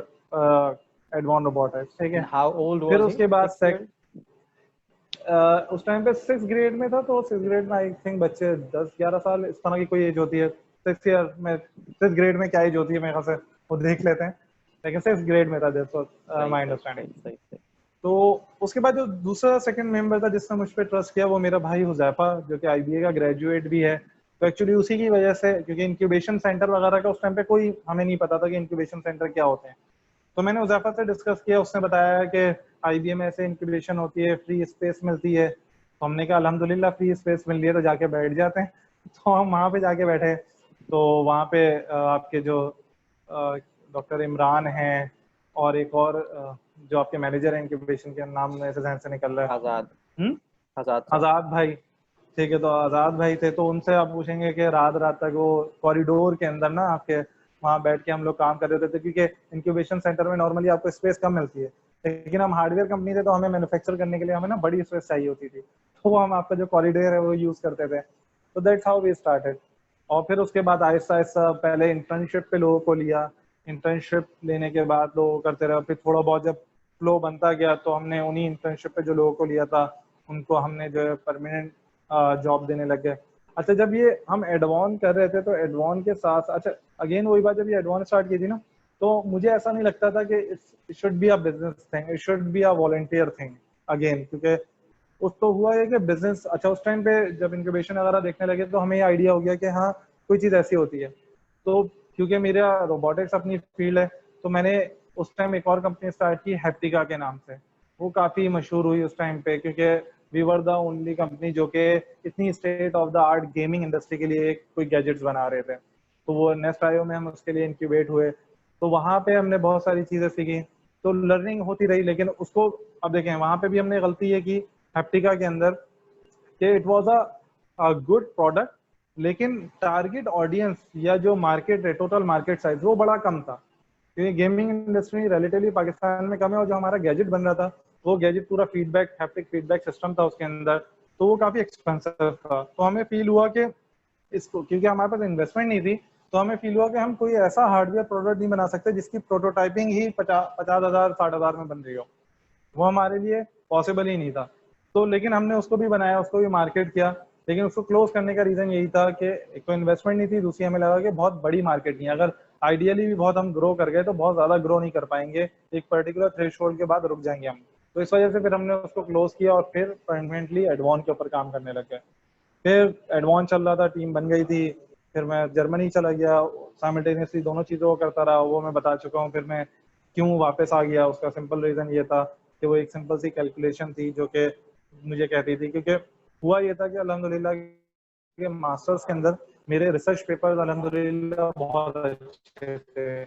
Speaker 2: advance robotics, ठीक है।
Speaker 1: हाउ ओल्ड
Speaker 2: फिर
Speaker 1: वाज
Speaker 2: उसके बाद उस टाइम पे 6th ग्रेड में था, तो 6th ग्रेड में आई थिंक बच्चे 10-11 साल इस तरह की कोई एज होती है। 6th ईयर में, 6th ग्रेड में क्या एज होती है मेरे ख्याल से वो देख लेते हैं, लेकिन 6th ग्रेड में था, दैट्स व्हाट माय अंडरस्टैंडिंग। तो उसके बाद जो दूसरा सेकंड मेंबर था जिसने मुझ पर ट्रस्ट किया वो मेरा भाई हुजैफा, जो कि IBA का ग्रेजुएट भी है। तो एक्चुअली उसी की वजह से, क्योंकि इंक्यूबेशन सेंटर वगैरह का उस टाइम पे कोई हमें नहीं पता था कि इंक्यूबेशन सेंटर क्या होते हैं, तो मैंने हुजैफा से डिस्कस किया, उसने बताया कि IBA में ऐसे इंक्यूबेशन होती है, फ्री स्पेस मिलती है। तो हमने कहा अल्हम्दुलिल्लाह फ्री स्पेस मिल रही है तो जाके बैठ जाते हैं। तो हम वहाँ पे जाके बैठे, तो वहाँ पे आपके जो डॉक्टर इमरान हैं और एक और जो आपके मैनेजर हैं इंक्यूबेशन के, नाम मेरे जहन से निकल रहा है, आजाद भाई, ठीक है। तो आजाद भाई थे, तो उनसे आप पूछेंगे कि रात रात तक वो कॉरिडोर के अंदर ना आपके वहाँ बैठ के हम लोग काम कर रहे थे, क्योंकि इंक्यूबेशन सेंटर में नॉर्मली आपको स्पेस कम मिलती है, लेकिन हम हार्डवेयर कंपनी थे तो हमें मैन्युफैक्चर करने के लिए हमें ना बड़ी स्पेस चाहिए होती थी, तो वो हम आपका जो कॉरिडोर है वो यूज करते थे। तो दैट्स हाउ वी स्टार्टेड। और फिर उसके बाद आहिस्ता आहिस्ता पहले इंटर्नशिप पे लोगों को लिया, इंटर्नशिप लेने के बाद लोग करते रहे, फिर थोड़ा बहुत जब फ्लो बनता गया तो हमने उन्हीं इंटर्नशिप पे जो लोगों को लिया था उनको हमने जो है परमानेंट जॉब देने लग गए। अच्छा, जब ये हम एडवांस कर रहे थे तो एडवांस के साथ, अच्छा अगेन वही बात, जब ये एडवांस स्टार्ट की थी ना, तो मुझे ऐसा नहीं लगता था कि it should be a business thing, it should be a volunteer thing again, क्योंकि उस तो हुआ है कि बिजनेस अच्छा, उस टाइम पे जब इंक्यूबेशन वगैरह देखने लगे तो हमें ये आइडिया हो गया कि हाँ कोई चीज़ ऐसी होती है। तो क्योंकि मेरा रोबोटिक्स अपनी फील्ड है, तो मैंने उस टाइम एक और कंपनी स्टार्ट की हैप्टिका के नाम से। वो काफ़ी मशहूर हुई उस टाइम पे, क्योंकि we were the only company जो कि इतनी state of the art gaming industry के लिए कोई गैजेट्स बना रहे थे। तो वो नेक्स्ट आईओ में हम उसके लिए इंक्यूबेट हुए, तो वहाँ पे हमने बहुत सारी चीज़ें सीखी, तो लर्निंग होती रही। लेकिन उसको अब देखें, वहाँ पे भी हमने गलती ये की हैप्टिका के अंदर कि it was a good product, लेकिन टारगेट ऑडियंस या जो मार्केट है, टोटल मार्केट साइज वो बड़ा कम था, क्योंकि गेमिंग इंडस्ट्री रिलेटिवली पाकिस्तान में कम है, और जो हमारा गैजेट बन रहा था वो गैजेट पूरा फीडबैक हैप्टिक फीडबैक सिस्टम था उसके अंदर, तो वो काफ़ी एक्सपेंसिव था। तो हमें फील हुआ कि इसको, क्योंकि हमारे पास इन्वेस्टमेंट नहीं थी, तो हमें फील हुआ कि हम कोई ऐसा हार्डवेयर प्रोडक्ट नहीं बना सकते जिसकी प्रोटोटाइपिंग ही 50,000 60,000 में बन रही हो। वो हमारे लिए पॉसिबल ही नहीं था। तो लेकिन हमने उसको भी बनाया, उसको भी मार्केट किया, लेकिन उसको क्लोज करने का रीज़न यही था कि एक तो इन्वेस्टमेंट नहीं थी, दूसरी हमें लगा कि बहुत बड़ी मार्केट नहीं है। अगर आइडियली भी बहुत हम ग्रो कर गए तो बहुत ज़्यादा ग्रो नहीं कर पाएंगे, एक पर्टिकुलर थ्रेशोल्ड के बाद रुक जाएंगे हम। तो इस वजह से फिर हमने उसको क्लोज किया और फिर परमानेंटली एडवान के ऊपर काम करने लग गए। फिर एडवान चल रहा था, टीम बन गई थी, फिर मैं जर्मनी चला गया, साइमल्टेनियसली दोनों चीज़ों को करता रहा, वो मैं बता चुका हूँ। फिर मैं क्यों वापस आ गया, उसका सिंपल रीज़न ये था कि वो एक सिंपल सी कैलकुलेशन थी जो कि मुझे कहती थी, क्योंकि हुआ ये था कि अल्हम्दुलिल्लाह के मास्टर्स के अंदर मेरे रिसर्च पेपर्स अल्हम्दुलिल्लाह बहुत अच्छे थे।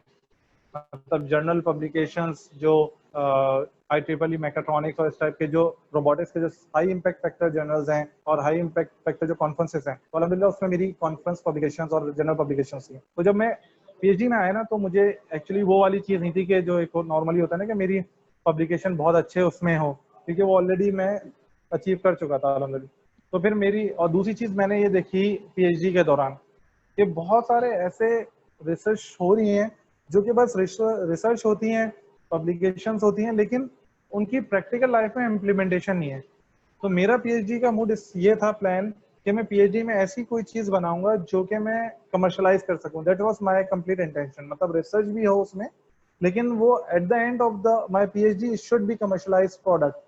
Speaker 2: मतलब जर्नल पब्लिकेशंस जो आई ट्रिपल ई मैकाट्रॉनिक्स और इस टाइप के जो रोबोटिक्स के जो हाई इम्पैक्ट फैक्टर जर्नल्स हैं और हाई इम्पैक्ट फैक्टर जो कॉन्फ्रेंसेस हैं, तो अल्हम्दुलिल्लाह उसमें मेरी कॉन्फ्रेंस पब्लिकेशंस और जर्नल पब्लिकेशंस थी। तो जब मैं पीएचडी में आया ना, तो मुझे एक्चुअली वो वाली चीज़ नहीं थी कि जो एक नॉर्मली होता है ना कि मेरी पब्लिकेशन बहुत अच्छे उसमें हो, क्योंकि वो ऑलरेडी मैं अचीव कर चुका था अल्हम्दुलिल्लाह। तो फिर मेरी और दूसरी चीज़ मैंने ये देखी पीएचडी के दौरान कि बहुत सारे ऐसे रिसर्च हो रही हैं जो कि बस रिसर्च होती हैं, पब्लिकेशंस होती हैं, लेकिन उनकी प्रैक्टिकल लाइफ में इम्प्लीमेंटेशन नहीं है। तो मेरा पीएचडी का मूड ये था, प्लान, कि मैं पीएचडी में ऐसी कोई चीज़ बनाऊंगा जो कि मैं कमर्शलाइज कर सकूं। That was my complete intention. मतलब रिसर्च भी हो उसमें, लेकिन वो at the end of the my PhD should be commercialise product.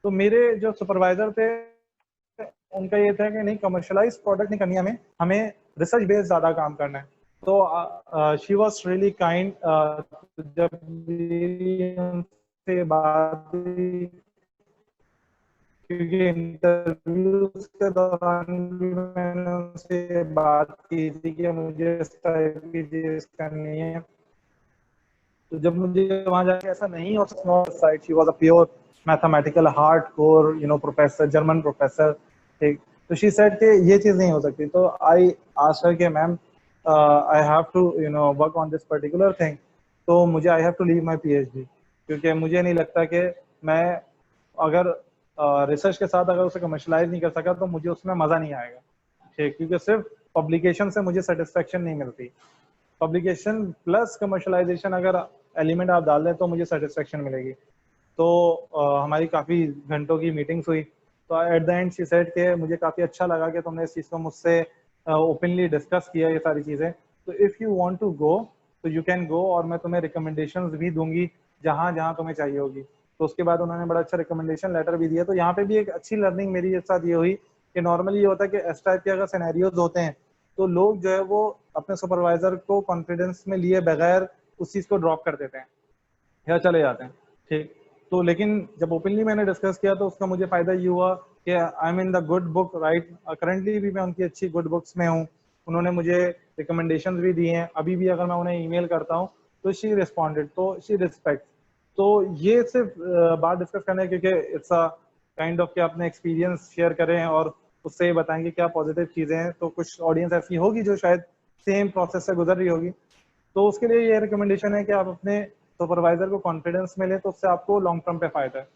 Speaker 2: तो मेरे जो सुपरवाइजर थे उनका ये था कि नहीं, कमर्शलाइज प्रोडक्ट नहीं करनी, हमें हमें रिसर्च बेस्ड ज़्यादा काम करना है। तो शी वॉज रियली काइंड। जब मेरी उनसे बात हुई, क्योंकि इंटरव्यूज के दौरान भी मैंने उनसे बात की थी कि मुझे इस टाइप की चीज करनी है, तो जब मुझे वहां जाके ऐसा नहीं हो सकता, side she was a pure mathematical hard core professor, German professor, ठीक। तो शी सेड कि ये चीज़ नहीं हो सकती। तो आई आस्क्ड हर कि ma'am I have to work on this particular thing, तो मुझे I have to leave my PhD, क्योंकि मुझे नहीं लगता कि मैं अगर रिसर्च के साथ अगर उसे कमर्शलाइज नहीं कर सका तो मुझे उसमें मज़ा नहीं आएगा, ठीक। क्योंकि सिर्फ पब्लिकेशन से मुझे सेटिस्फेक्शन नहीं मिलती, पब्लिकेशन प्लस कमर्शलाइजेशन अगर एलिमेंट आप डाल दें तो मुझे सेटिस्फेक्शन मिलेगी। तो हमारी काफ़ी घंटों की मीटिंग्स हुई, तो at the end she said कि मुझे काफ़ी अच्छा लगा कि तुमने इस चीज़ को मुझसे ओपनली डिस्कस किया ये सारी चीज़ें, तो if you want to go तो यू कैन गो, और मैं तुम्हें रिकमेंडेशंस भी दूंगी जहाँ जहाँ तुम्हें चाहिए होगी। तो उसके बाद उन्होंने बड़ा अच्छा रिकमेंडेशन लेटर भी दिया। तो यहाँ पे भी एक अच्छी लर्निंग मेरी साथ ये हुई कि नॉर्मली ये होता है कि इस टाइप के अगर सिनेरियोज होते हैं तो लोग जो है वो अपने सुपरवाइजर को कॉन्फिडेंस में लिए बगैर उस चीज़ को ड्रॉप कर देते हैं या चले जाते हैं, ठीक। तो लेकिन जब ओपनली मैंने डिस्कस किया तो उसका मुझे फ़ायदा ये हुआ कि I am in the good book, right. Currently भी मैं उनकी अच्छी गुड बुक्स में हूँ। उन्होंने मुझे रिकमेंडेशन भी दिए हैं, अभी भी अगर मैं उन्हें ईमेल करता हूँ तो शी रिस्पॉन्डेड, तो शी रिस्पेक्ट। तो ये सिर्फ बात डिस्कस करने, क्योंकि इट्स अ काइंड ऑफ कि अपने एक्सपीरियंस शेयर करें और उससे बताएंगे क्या पॉजिटिव चीज़ें हैं, तो कुछ ऑडियंस ऐसी होगी जो शायद सेम प्रोसेस से गुजर रही होगी। तो उसके लिए ये रिकमेंडेशन है कि आप अपने सुपरवाइजर को कॉन्फिडेंस में ले, तो उससे आपको लॉन्ग टर्म पे फायदा है।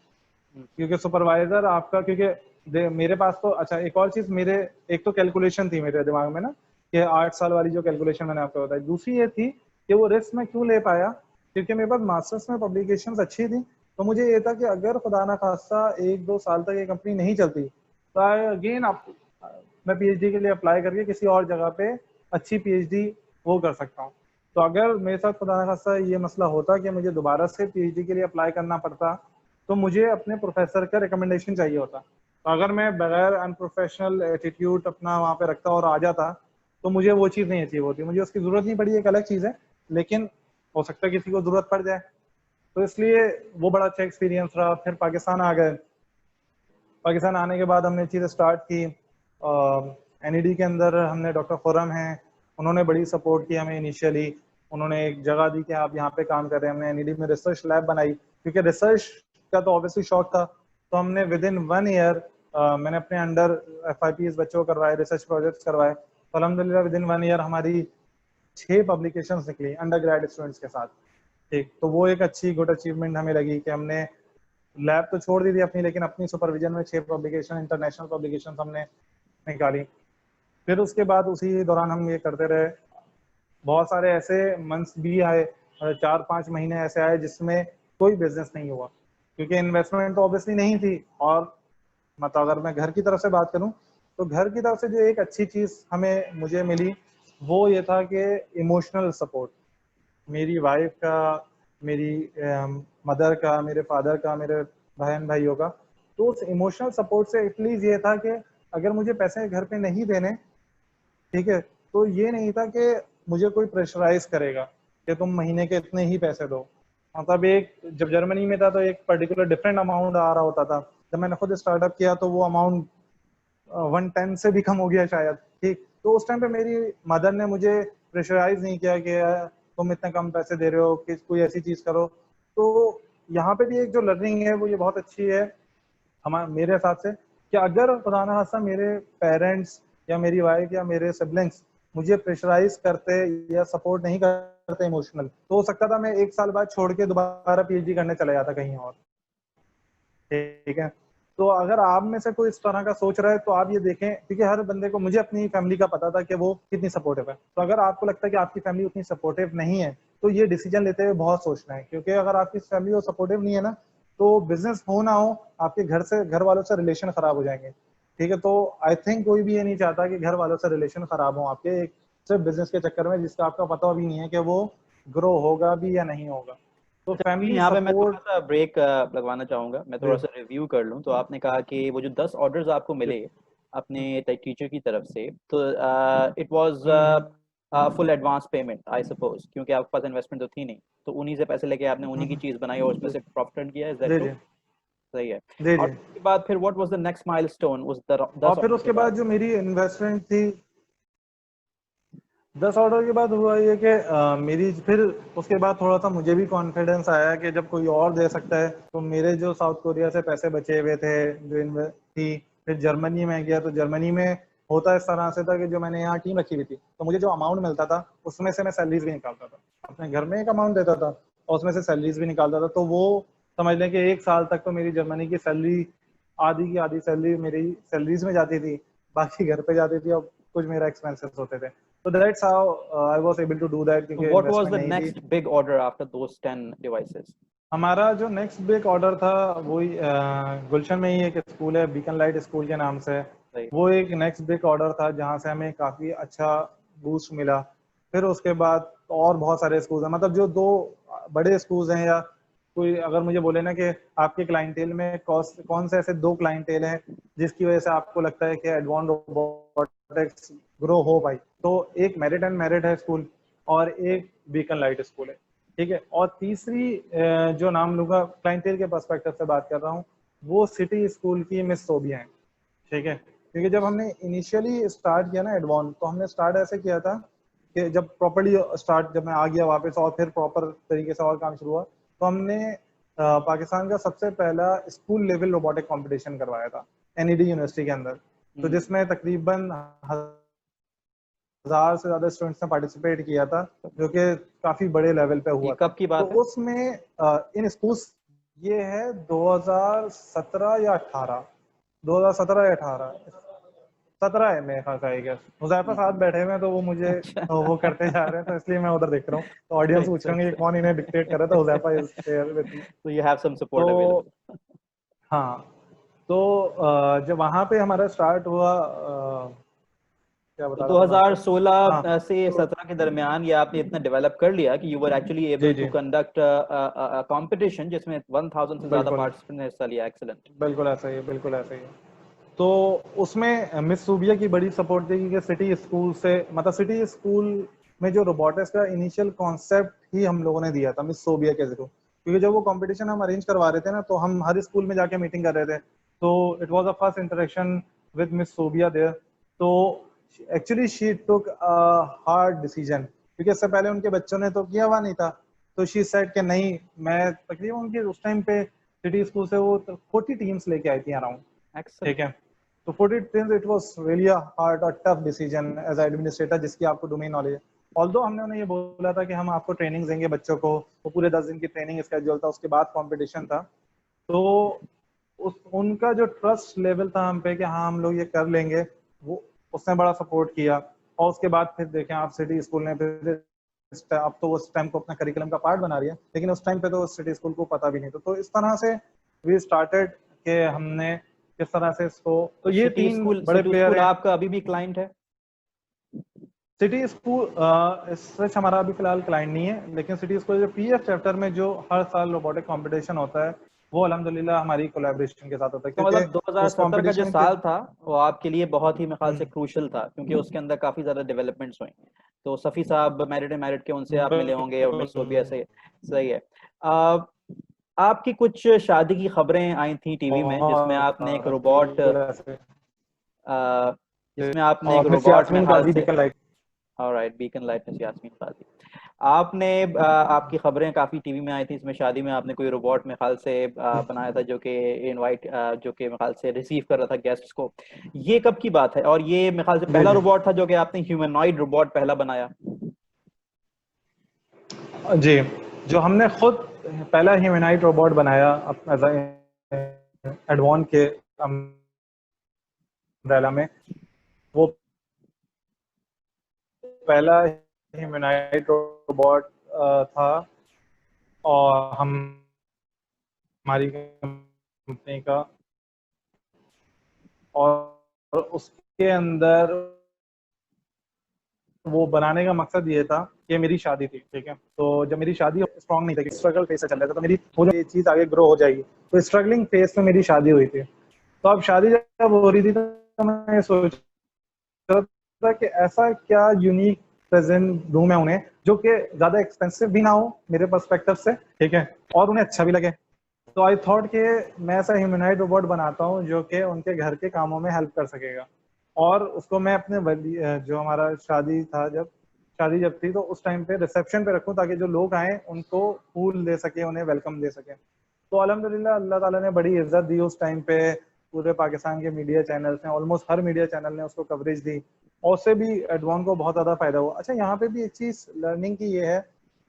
Speaker 2: क्योंकि सुपरवाइजर आपका, क्योंकि मेरे पास तो अच्छा एक और चीज, मेरे एक तो कैलकुलेशन थी मेरे दिमाग में ना कि 8 साल वाली जो कैलकुलेशन मैंने आपको बताई, दूसरी ये थी कि वो रिस्क मैं क्यों ले पाया, क्योंकि मेरे पास मास्टर्स में पब्लिकेशन अच्छी थी। तो मुझे ये था कि अगर खुदा ना खास्ता 1-2 साल तक ये कंपनी नहीं चलती तो अगेन आप मैं पीएचडी के लिए अप्लाई करके किसी और जगह पे अच्छी पीएचडी वो कर सकता हूँ। तो अगर मेरे साथ खुदा ना खास्ता ये मसला होता कि मुझे दोबारा से पीएचडी के लिए अप्लाई करना पड़ता, तो मुझे अपने प्रोफेसर का रिकमेंडेशन चाहिए होता। तो अगर मैं बगैर अनप्रोफेशनल एटीट्यूड अपना वहाँ पे रखता और आ जाता तो मुझे वो चीज़ नहीं अचीव होती। मुझे उसकी ज़रूरत नहीं पड़ी, एक अलग चीज़ है, लेकिन हो सकता है किसी को ज़रूरत पड़ जाए, तो इसलिए वो बड़ा अच्छा एक्सपीरियंस रहा। फिर पाकिस्तान आ गए। पाकिस्तान आने के बाद हमने चीज़ें स्टार्ट की। एनईडी के अंदर हमने डॉक्टर खुर्रम हैं, उन्होंने बड़ी सपोर्ट की हमें इनिशियली। उन्होंने एक जगह दी कि आप यहाँ पे काम कर रहे हैं। हमने एनईडी में रिसर्च लैब बनाई, क्योंकि रिसर्च का तो ऑब्वियसली शौक था। तो हमने विद इन 1 ईयर मैंने अपने अंडर FIPs बच्चों को करवाए, रिसर्च प्रोजेक्ट्स करवाए। तो अलहमदिल्ला विद इन 1 ईयर हमारी 6 पब्लिकेशंस निकली अंडर ग्रेड स्टूडेंट्स के साथ। ठीक, तो वो एक अच्छी गुड अचीवमेंट हमें लगी कि हमने लैब तो छोड़ दी थी अपनी, लेकिन अपनी सुपरविजन में 6 पब्लिकेशन, इंटरनेशनल पब्लिकेशन हमने निकाली। फिर उसके बाद उसी दौरान हम ये करते रहे। बहुत सारे ऐसे मंथ्स भी आए, 4-5 महीने ऐसे आए जिसमें कोई बिजनेस नहीं हुआ, क्योंकि इन्वेस्टमेंट तो ऑब्वियसली नहीं थी। और मतलब अगर मैं घर की तरफ से बात करूं तो घर की तरफ से जो एक अच्छी चीज़ मुझे मिली वो ये था कि इमोशनल सपोर्ट। मेरी वाइफ का, मेरी मदर का, मेरे फादर का, मेरे बहन भाइयों का। तो उस इमोशनल सपोर्ट से एटलीस्ट ये था कि अगर मुझे पैसे घर पे नहीं देने, ठीक है, तो ये नहीं था कि मुझे कोई प्रेशराइज करेगा कि तुम महीने के इतने ही पैसे दो। मतलब एक जब जर्मनी में था तो एक पर्टिकुलर डिफरेंट अमाउंट आ रहा होता था। जब मैंने खुद स्टार्टअप किया तो वो अमाउंट 110 से भी कम हो गया शायद। ठीक, तो उस टाइम पे मेरी मदर ने मुझे प्रेशराइज नहीं किया कि तुम इतने कम पैसे दे रहे हो, कि कोई ऐसी चीज़ करो। तो यहाँ पे भी एक जो लर्निंग है वो ये बहुत अच्छी है मेरे हिसाब से, कि अगर खुदा ना खास्ता मेरे पेरेंट्स या मेरी वाइफ या मेरे सिबलिंग्स मुझे प्रेशराइज करते या सपोर्ट नहीं करते इमोशनल, तो हो सकता था मैं 1 साल बाद छोड़ के दोबारा PhD करने चला जाता कहीं और। ठीक है, तो अगर आप में से कोई इस तरह का सोच रहा है तो आप ये देखें, क्योंकि हर बंदे को, मुझे अपनी फैमिली का पता था कि वो कितनी सपोर्टिव है। तो अगर आपको लगता है कि आपकी फैमिली उतनी सपोर्टिव नहीं है तो ये डिसीजन लेते हुए बहुत सोचना है, क्योंकि अगर आपकी फैमिली वो सपोर्टिव नहीं है ना, तो बिजनेस हो ना हो, आपके घर वालों से रिलेशन खराब हो जाएंगे। ठीक है, तो आई थिंक कोई भी ये नहीं चाहता कि घर वालों से रिलेशन खराब हो आपके, एक सिर्फ बिजनेस के चक्कर में, जिसका आपका पता भी नहीं है कि वो ग्रो होगा भी या नहीं होगा। तो
Speaker 1: चलिए,
Speaker 2: फैमिली
Speaker 1: यहाँ पे मैं थोड़ा
Speaker 2: सपोर्ट।
Speaker 1: सा ब्रेक लगवाना चाहूंगा। मैं थोड़ा सा रिव्यू कर लूँ। तो आपने कहा कि वो जो 10 ऑर्डर्स आपको मिले अपने टीचर की तरफ से, तो it was full advance payment I suppose, क्योंकि आपके पास इन्वेस्टमेंट तो थी नहीं, तो उन्हीं से पैसे लेके आपने उन्हीं की चीज़ बनाई और उसमें से प्रॉफिट किया। इज दैट
Speaker 2: जी
Speaker 1: ट्रू?
Speaker 2: जी
Speaker 1: सही है।
Speaker 2: जी
Speaker 1: और
Speaker 2: जी।
Speaker 1: उसके बाद फिर what was the next milestone उस 10
Speaker 2: और फिर
Speaker 1: ऑर्डर के
Speaker 2: उसके बाद
Speaker 1: बाद?
Speaker 2: जो मेरी इन्वेस्टमेंट थी, 10 ऑर्डर के बाद हुआ ये कि मेरी फिर उसके बाद थोड़ा सा मुझे भी कॉन्फिडेंस आया कि जब कोई और दे सकता है, तो मेरे जो साउथ कोरिया से पैसे बचे हुए थे जो थी, फिर जर्मनी में गया। तो जर्मनी में होता इस तरह से था कि जो मैंने यहाँ टीम रखी हुई थी, तो मुझे जो अमाउंट मिलता था उसमें से मैं सैलरीज भी निकालता था। अपने घर में एक अमाउंट देता था और उसमें से सैलरीज भी निकालता था। तो वो समझ लें कि 1 साल तक तो मेरी जर्मनी की सैलरी, आधी की आधी सैलरी मेरी सैलरीज में जाती थी, बाकी घर पे जाती थी और कुछ मेरा एक्सपेंसेस होते थे। So that's how I was able to do that,
Speaker 1: So
Speaker 2: क्योंकि
Speaker 1: what was
Speaker 2: इन्वेस्टमेंट
Speaker 1: the
Speaker 2: नहीं थी।
Speaker 1: next big order after those 10 devices?
Speaker 2: हमारा जो नेक्स्ट बिग ऑर्डर था वही गुलशन में ही एक स्कूल है, बीकन लाइट स्कूल के नाम से।
Speaker 1: सही।
Speaker 2: वो एक नेक्स्ट बिग ऑर्डर था जहाँ से हमें काफ़ी अच्छा बूस्ट मिला। फिर उसके बाद और बहुत सारे स्कूल हैं, मतलब जो 2 बड़े स्कूल्स हैं, या कोई अगर मुझे बोले ना कि आपके क्लाइंटेल में कौन से ऐसे 2 क्लाइंटेल हैं जिसकी वजह से आपको लगता है कि एडवांस रोबोटिक्स ग्रो हो पाई, तो एक मेरिट एंड मेरिट है स्कूल और एक बीकन लाइट स्कूल है। ठीक है, और तीसरी जो नाम लूंगा क्लाइंटेल के पर्सपेक्टिव से बात कर रहा हूँ, वो सिटी स्कूल की मिस सोबिया है। ठीक है, क्योंकि जब हमने इनिशियली स्टार्ट किया ना एडवांस, तो हमने स्टार्ट ऐसे किया था कि जब प्रॉपर्ली स्टार्ट, जब मैं आ गया वापस और फिर प्रॉपर तरीके से और काम शुरू हुआ, तो हमने पाकिस्तान का सबसे पहला स्कूल लेवल रोबोटिक कंपटीशन करवाया था एनईडी यूनिवर्सिटी के अंदर। तो जिसमें तकरीबन 1000 से ज्यादा स्टूडेंट्स ने पार्टिसिपेट किया था, जो कि काफी बड़े लेवल पे
Speaker 1: ये
Speaker 2: हुआ था।
Speaker 1: कब की
Speaker 2: तो
Speaker 1: बात है?
Speaker 2: उसमें इन स्कूल्स, ये है 2017 या 18, 2017 या 18, 17 है मेरे ख्याल से। आई गेस हुजैफा साथ बैठे हुए हैं तो वो मुझे
Speaker 1: अच्छा।
Speaker 2: वो करते जा रहे हैं, तो इसलिए मैं उधर देख रहा हूँ। तो ऑडियंस
Speaker 1: Makes
Speaker 2: पूछ रहे
Speaker 1: sense.
Speaker 2: होंगे कि कौन इन्हें डिक्टेट कर रहा था, Huzaifa is there with me.
Speaker 1: So you have some support
Speaker 2: तो
Speaker 1: available.
Speaker 2: हाँ, तो जब वहाँ पे हमारा स्टार्ट हुआ, क्या
Speaker 1: तो
Speaker 2: बता रहा था मैं आपको।
Speaker 1: 2016
Speaker 2: हाँ,
Speaker 1: से
Speaker 2: तो
Speaker 1: 17 के दरमियान ये आपने इतना डेवलप कर लिया कि यू वर एक्चुअली
Speaker 2: जी
Speaker 1: एबल टू
Speaker 2: जी,
Speaker 1: कंडक्ट कंपटीशन जिसमें 1000 से ज्यादा
Speaker 2: बिल्कुल
Speaker 1: पार्टिसिपेंट ने हिस्सा लिया। एक्सीलेंट।
Speaker 2: बिल्कुल ऐसा ही है, बिल्कुल ऐसा ही है। तो उसमें मिस सूबिया की बड़ी सपोर्ट थी कि सिटी स्कूल से, मतलब सिटी स्कूल में जो रोबोटिक्स का इनिशियल कॉन्सेप्ट ही हम लोगों ने दिया था मिस सोबिया के थ्रू, क्योंकि जब वो कंपटीशन हम अरेंज करवा रहे थे ना, तो हम हर स्कूल में जाके मीटिंग कर रहे थे। तो it was a first interaction with miss Sobia there. तो actually she took a hard decision, क्योंकि इससे पहले उनके बच्चों ने तो किया हुआ नहीं था। तो शी सेड कि नहीं, मैं तकरीबन उनके उस टाइम पे सिटी स्कूल से वो 40 टीम्स लेके आई थी अराउंड, ठीक है। तो 40 teams, it was really a hard और टफ डिसीजन एज एडमिनिस्ट्रेटर, जिसकी आपको डोमेन नॉलेज है। ऑल्दो हमने उन्हें ये बोला था कि हम आपको ट्रेनिंग देंगे बच्चों को, वो पूरे 10 दिन की ट्रेनिंग स्केड्यूल था, उसके बाद कंपटीशन था। तो उनका जो ट्रस्ट लेवल था हम पे कि हाँ हम लोग ये कर लेंगे, वो उसने बड़ा सपोर्ट किया। और उसके बाद फिर देखें आप, सिटी स्कूल ने फिर अब तो उस टाइम को अपना करिकुलम का पार्ट बना रही है, लेकिन उस टाइम पे तो सिटी स्कूल को पता भी नहीं था। तो इस तरह से वी स्टार्टेड कि हमने किस तरह से इसको, तो ये तीन बड़े प्लेयर हैं।
Speaker 1: आपका अभी भी क्लाइंट है?
Speaker 2: सिटी स्कूल सच हमारा अभी फिलहाल क्लाइंट नहीं है, लेकिन सिटी स्कूल जो पीएफ चैप्टर में जो हर साल रोबोटिक कंपटीशन होता है, वो अल्हम्दुलिल्लाह हमारी कोलैबोरेशन के साथ होता है,
Speaker 1: तो
Speaker 2: क्योंकि
Speaker 1: मतलब
Speaker 2: उस
Speaker 1: 2017 का जो
Speaker 2: कंपटीशन के
Speaker 1: साल था वो आपके लिए बहुत ही मेरे ख्याल से क्रूशल था, क्योंकि उसके अंदर काफी ज्यादा डेवलपमेंट्स हुई। तो सफी साहब मैरिड के, उनसे आप मिले होंगे, और मिस सोबिया से। सही है। आ, आपकी कुछ शादी की खबरें आई थी टीवी में, जिसमें आपने एक रोबोट जिसमें आपने एक
Speaker 2: और मिस
Speaker 1: रोबोट में
Speaker 2: यास्मीन
Speaker 1: हाल
Speaker 2: काजी
Speaker 1: से,
Speaker 2: beacon light.
Speaker 1: Alright, beacon light में यास्मीन काजी। आपने आपकी खबरें काफी टीवी में आई थी, इसमें शादी में आपने कोई रोबोट में ख्याल से बनाया था, जो कि इनवाइट जो कि मेरे ख्याल से रिसीव कर रहा था गेस्ट्स को। ये कब की बात है? और ये मेरे ख्याल से
Speaker 2: जी
Speaker 1: पहला
Speaker 2: जी
Speaker 1: रोबोट था जो कि आपने ह्यूमनॉइड रोबोट पहला बनाया?
Speaker 2: जी, जो हमने खुद पहला ह्यूमनॉइड रोबोट बनाया एज एडवान के अम्ब्रेला में, वो पहला ह्यूमनॉइड रोबोट था। और हम, हमारी कंपनी का, और उसके अंदर वो बनाने का मकसद ये था कि मेरी शादी थी, ठीक है। तो जब मेरी शादी स्ट्रांग नहीं थी, स्ट्रगल फेस से चल रहा था, तो मेरी वो जो ये चीज़ आगे ग्रो हो जाएगी, तो स्ट्रगलिंग फेस में मेरी शादी हुई थी। तो अब शादी जब हो रही थी, तो मैं सोच रहा था कि ऐसा क्या यूनिक प्रेजेंट दूं मैं उन्हें, जो कि ज़्यादा एक्सपेंसिव भी ना हो मेरे पर्सपेक्टिव से, ठीक है, और उन्हें अच्छा भी लगे। तो आई थॉट कि मैं ऐसा ह्यूमनॉइड रोबोट बनाता हूँ जो कि उनके घर के कामों में हेल्प कर सकेगा। और उसको मैं अपने जो हमारा शादी था, जब शादी जब थी, तो उस टाइम पे रिसेप्शन पे रखूं, ताकि जो लोग आए उनको फूल दे सके, उन्हें वेलकम दे सके। तो अल्हम्दुलिल्लाह अल्लाह ताला ने बड़ी इज्जत दी उस टाइम पे। पूरे पाकिस्तान के मीडिया चैनल्स ने, ऑलमोस्ट हर मीडिया चैनल ने उसको कवरेज दी, और उससे भी एडवान को बहुत ज़्यादा फायदा हुआ। अच्छा, यहाँ पे भी एक चीज़ लर्निंग की ये है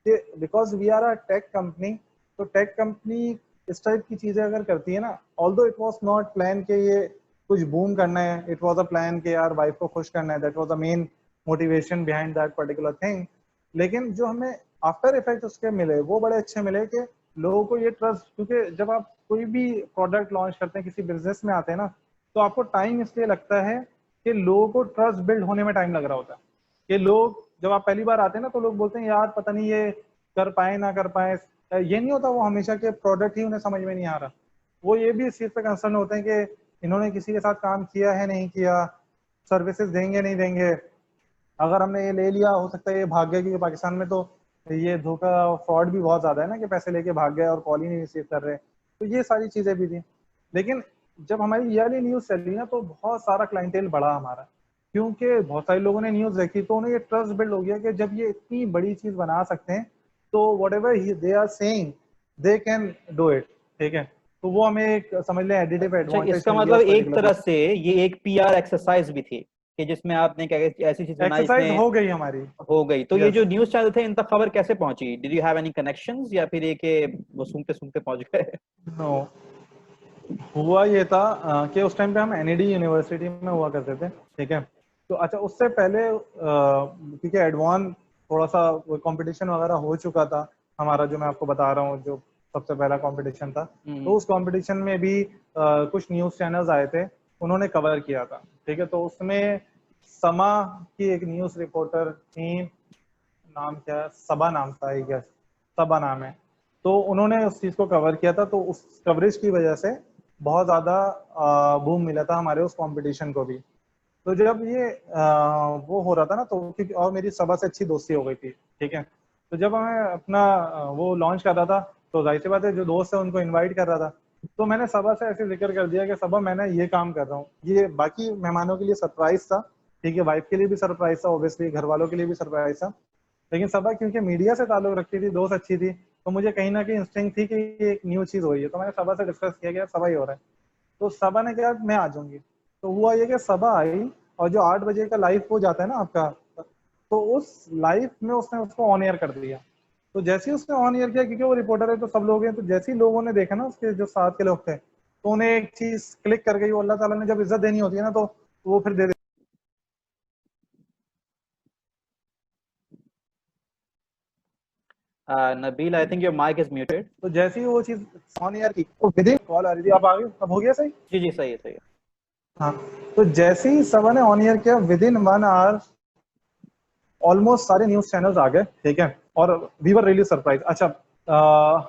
Speaker 2: कि because we are a tech company, तो टेक कंपनी इस टाइप की चीज़ें अगर करती है ना, although it was not plan के ये कुछ बूम करना है, इट वॉज अ प्लान के यार वाइफ को खुश करना है, that was the main motivation behind that particular thing. लेकिन जो हमें आफ्टर इफेक्ट उसके मिले, वो बड़े अच्छे मिले कि लोगों को ये ट्रस्ट, क्योंकि जब आप कोई भी प्रोडक्ट लॉन्च करते हैं, किसी बिजनेस में आते हैं ना, तो आपको टाइम इसलिए लगता है कि लोगों को ट्रस्ट बिल्ड होने में टाइम लग रहा होता है। कि लोग जब आप पहली बार आते हैं ना, तो लोग बोलते हैं यार पता नहीं ये कर पाए ना कर पाए। ये नहीं होता वो हमेशा के प्रोडक्ट ही उन्हें समझ में नहीं आ रहा, वो ये भी इस चीज़ पे कंसर्न होते हैं कि इन्होंने किसी के साथ काम किया है नहीं किया, सर्विसेज देंगे नहीं देंगे। अगर हमने ये ले लिया, हो सकता है ये भाग गया, क्योंकि पाकिस्तान में तो ये धोखा फ्रॉड भी बहुत ज़्यादा है ना, कि पैसे लेके भाग गए और कॉल ही नहीं रिसीव कर रहे। तो ये सारी चीज़ें भी थी। लेकिन जब हमारी ईयरली न्यूज़ चली ना, तो बहुत सारा क्लाइंटेल बढ़ा हमारा, क्योंकि बहुत सारे लोगों ने न्यूज़ देखी, तो उन्हें ये ट्रस्ट बिल्ड हो गया कि जब ये इतनी बड़ी चीज़ बना सकते हैं, तो whatever they are saying they can do it, ठीक है। तो वो हमें एक समझ लें एडिटिव
Speaker 1: अच्छा,
Speaker 2: एडवांटेज
Speaker 1: इसका
Speaker 2: मिल गया
Speaker 1: मतलब
Speaker 2: उस
Speaker 1: एक
Speaker 2: पर्टिकुलर।
Speaker 1: तरह से ये एक पीआर एक्सरसाइज भी थी, कि जिसमें आपने क्या ऐसी चीज बनाई
Speaker 2: एक्सरसाइज
Speaker 1: इसमें
Speaker 2: हो गई हमारी।
Speaker 1: हो गई। तो ये
Speaker 2: यस।
Speaker 1: जो न्यूज चैनल थे, इन तक खबर कैसे पहुंची? Did you have any connections, या फिर ये कि वो सूंघते सूंघते पहुंच गए?
Speaker 2: नो, हुआ ये था कि उस टाइम पे हम एनईडी यूनिवर्सिटी में हुआ करते थे, ठीक है। तो अच्छा, उससे पहले क्योंकि एडवान थोड़ा सा कंपटीशन वगैरह हो चुका था हमारा, जो मैं आपको बता रहा हूँ, जो सबसे पहला कंपटीशन था, तो उस कंपटीशन में भी कुछ न्यूज़ चैनल्स आए थे, उन्होंने कवर किया था, ठीक है। तो उसमें समा की एक न्यूज़ रिपोर्टर थी, नाम क्या है, सबा नाम था, आई गेस सबा नाम है। तो उन्होंने उस चीज़ को कवर किया था, तो उस कवरेज की वजह से बहुत ज़्यादा बूम मिला था हमारे उस कंपटीशन को भी। तो जब ये वो हो रहा था ना, तो क्योंकि और मेरी सबा से अच्छी दोस्ती हो गई थी, ठीक है। तो जब मैं अपना वो लॉन्च कर रहा था, तो जाहिर सी बात है जो दोस्त है उनको इनवाइट कर रहा था। तो मैंने सबा से ऐसे जिक्र कर दिया कि सबा मैंने ये काम कर रहा हूँ, ये बाकी मेहमानों के लिए सरप्राइज था, ठीक है, वाइफ के लिए भी सरप्राइज था, ऑब्वियसली घर वालों के लिए भी सरप्राइज था। लेकिन सबा क्योंकि मीडिया से ताल्लुक रखती थी, दोस्त अच्छी थी, तो मुझे कहीं ना कहीं इंस्टिंक्ट थी कि ये एक न्यू चीज हो रही है। तो मैंने सबा से डिस्कस किया कि यार सबा ही हो रहा है। तो सबा ने कहा मैं आ जाऊंगी। तो हुआ ये कि सबा आई, और जो 8 बजे का लाइव हो जाता है ना आपका, तो उस लाइव में उसने उसको ऑन एयर कर दिया। तो जैसे ही उसने ऑन एयर किया, क्योंकि वो रिपोर्टर है तो सब लोग हैं, तो जैसे ही लोगों ने देखा ना, उसके जो साथ के लोग थे, तो उन्हें एक चीज क्लिक कर गई। वो अल्लाह ताला ने जब इज्जत देनी होती है ना, तो वो फिर दे दे।
Speaker 1: Nabil, I think your mic is muted.
Speaker 2: तो जैसे ही वो चीज ऑन एयर की, तो विद कॉल आ रही थी, आप आ गए, अब हो गया सही।
Speaker 1: जी जी, सही है सही है।
Speaker 2: हाँ, तो जैसे ही सबा ने ऑन एयर किया, विद इन 1 आवर ऑलमोस्ट सारे न्यूज चैनल्स आ गए, ठीक है। और वी वर रियली सरप्राइज। अच्छा,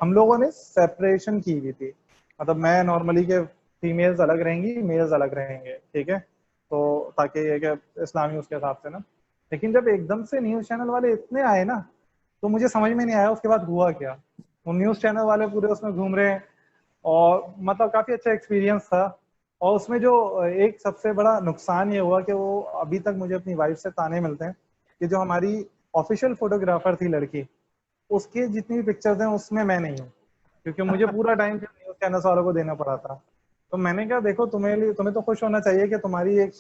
Speaker 2: हम लोगों ने सेपरेशन की हुई थी, मतलब मैं नॉर्मली के फीमेल्स अलग रहेंगी, मेल्स अलग रहेंगे, ठीक है। तो ताकि ये कि इस्लामी उसके हिसाब से ना। लेकिन जब एकदम से न्यूज चैनल वाले इतने आए ना, तो मुझे समझ में नहीं आया उसके बाद हुआ क्या। वो न्यूज चैनल वाले पूरे उसमें घूम रहे हैं, और मतलब काफी अच्छा एक्सपीरियंस था। और उसमें जो एक सबसे बड़ा नुकसान ये हुआ कि वो अभी तक मुझे अपनी वाइफ से ताने मिलते हैं कि जो हमारी ऑफिशियल फोटोग्राफर थी लड़की, उसके जितनी भी पिक्चर्स हैं उसमें मैं नहीं हूँ, क्योंकि मुझे पूरा टाइम न्यूज चैनल वालों को देना पड़ा था। तो मैंने कहा देखो, तुम्हें तो खुश होना चाहिए कि तुम्हारी एक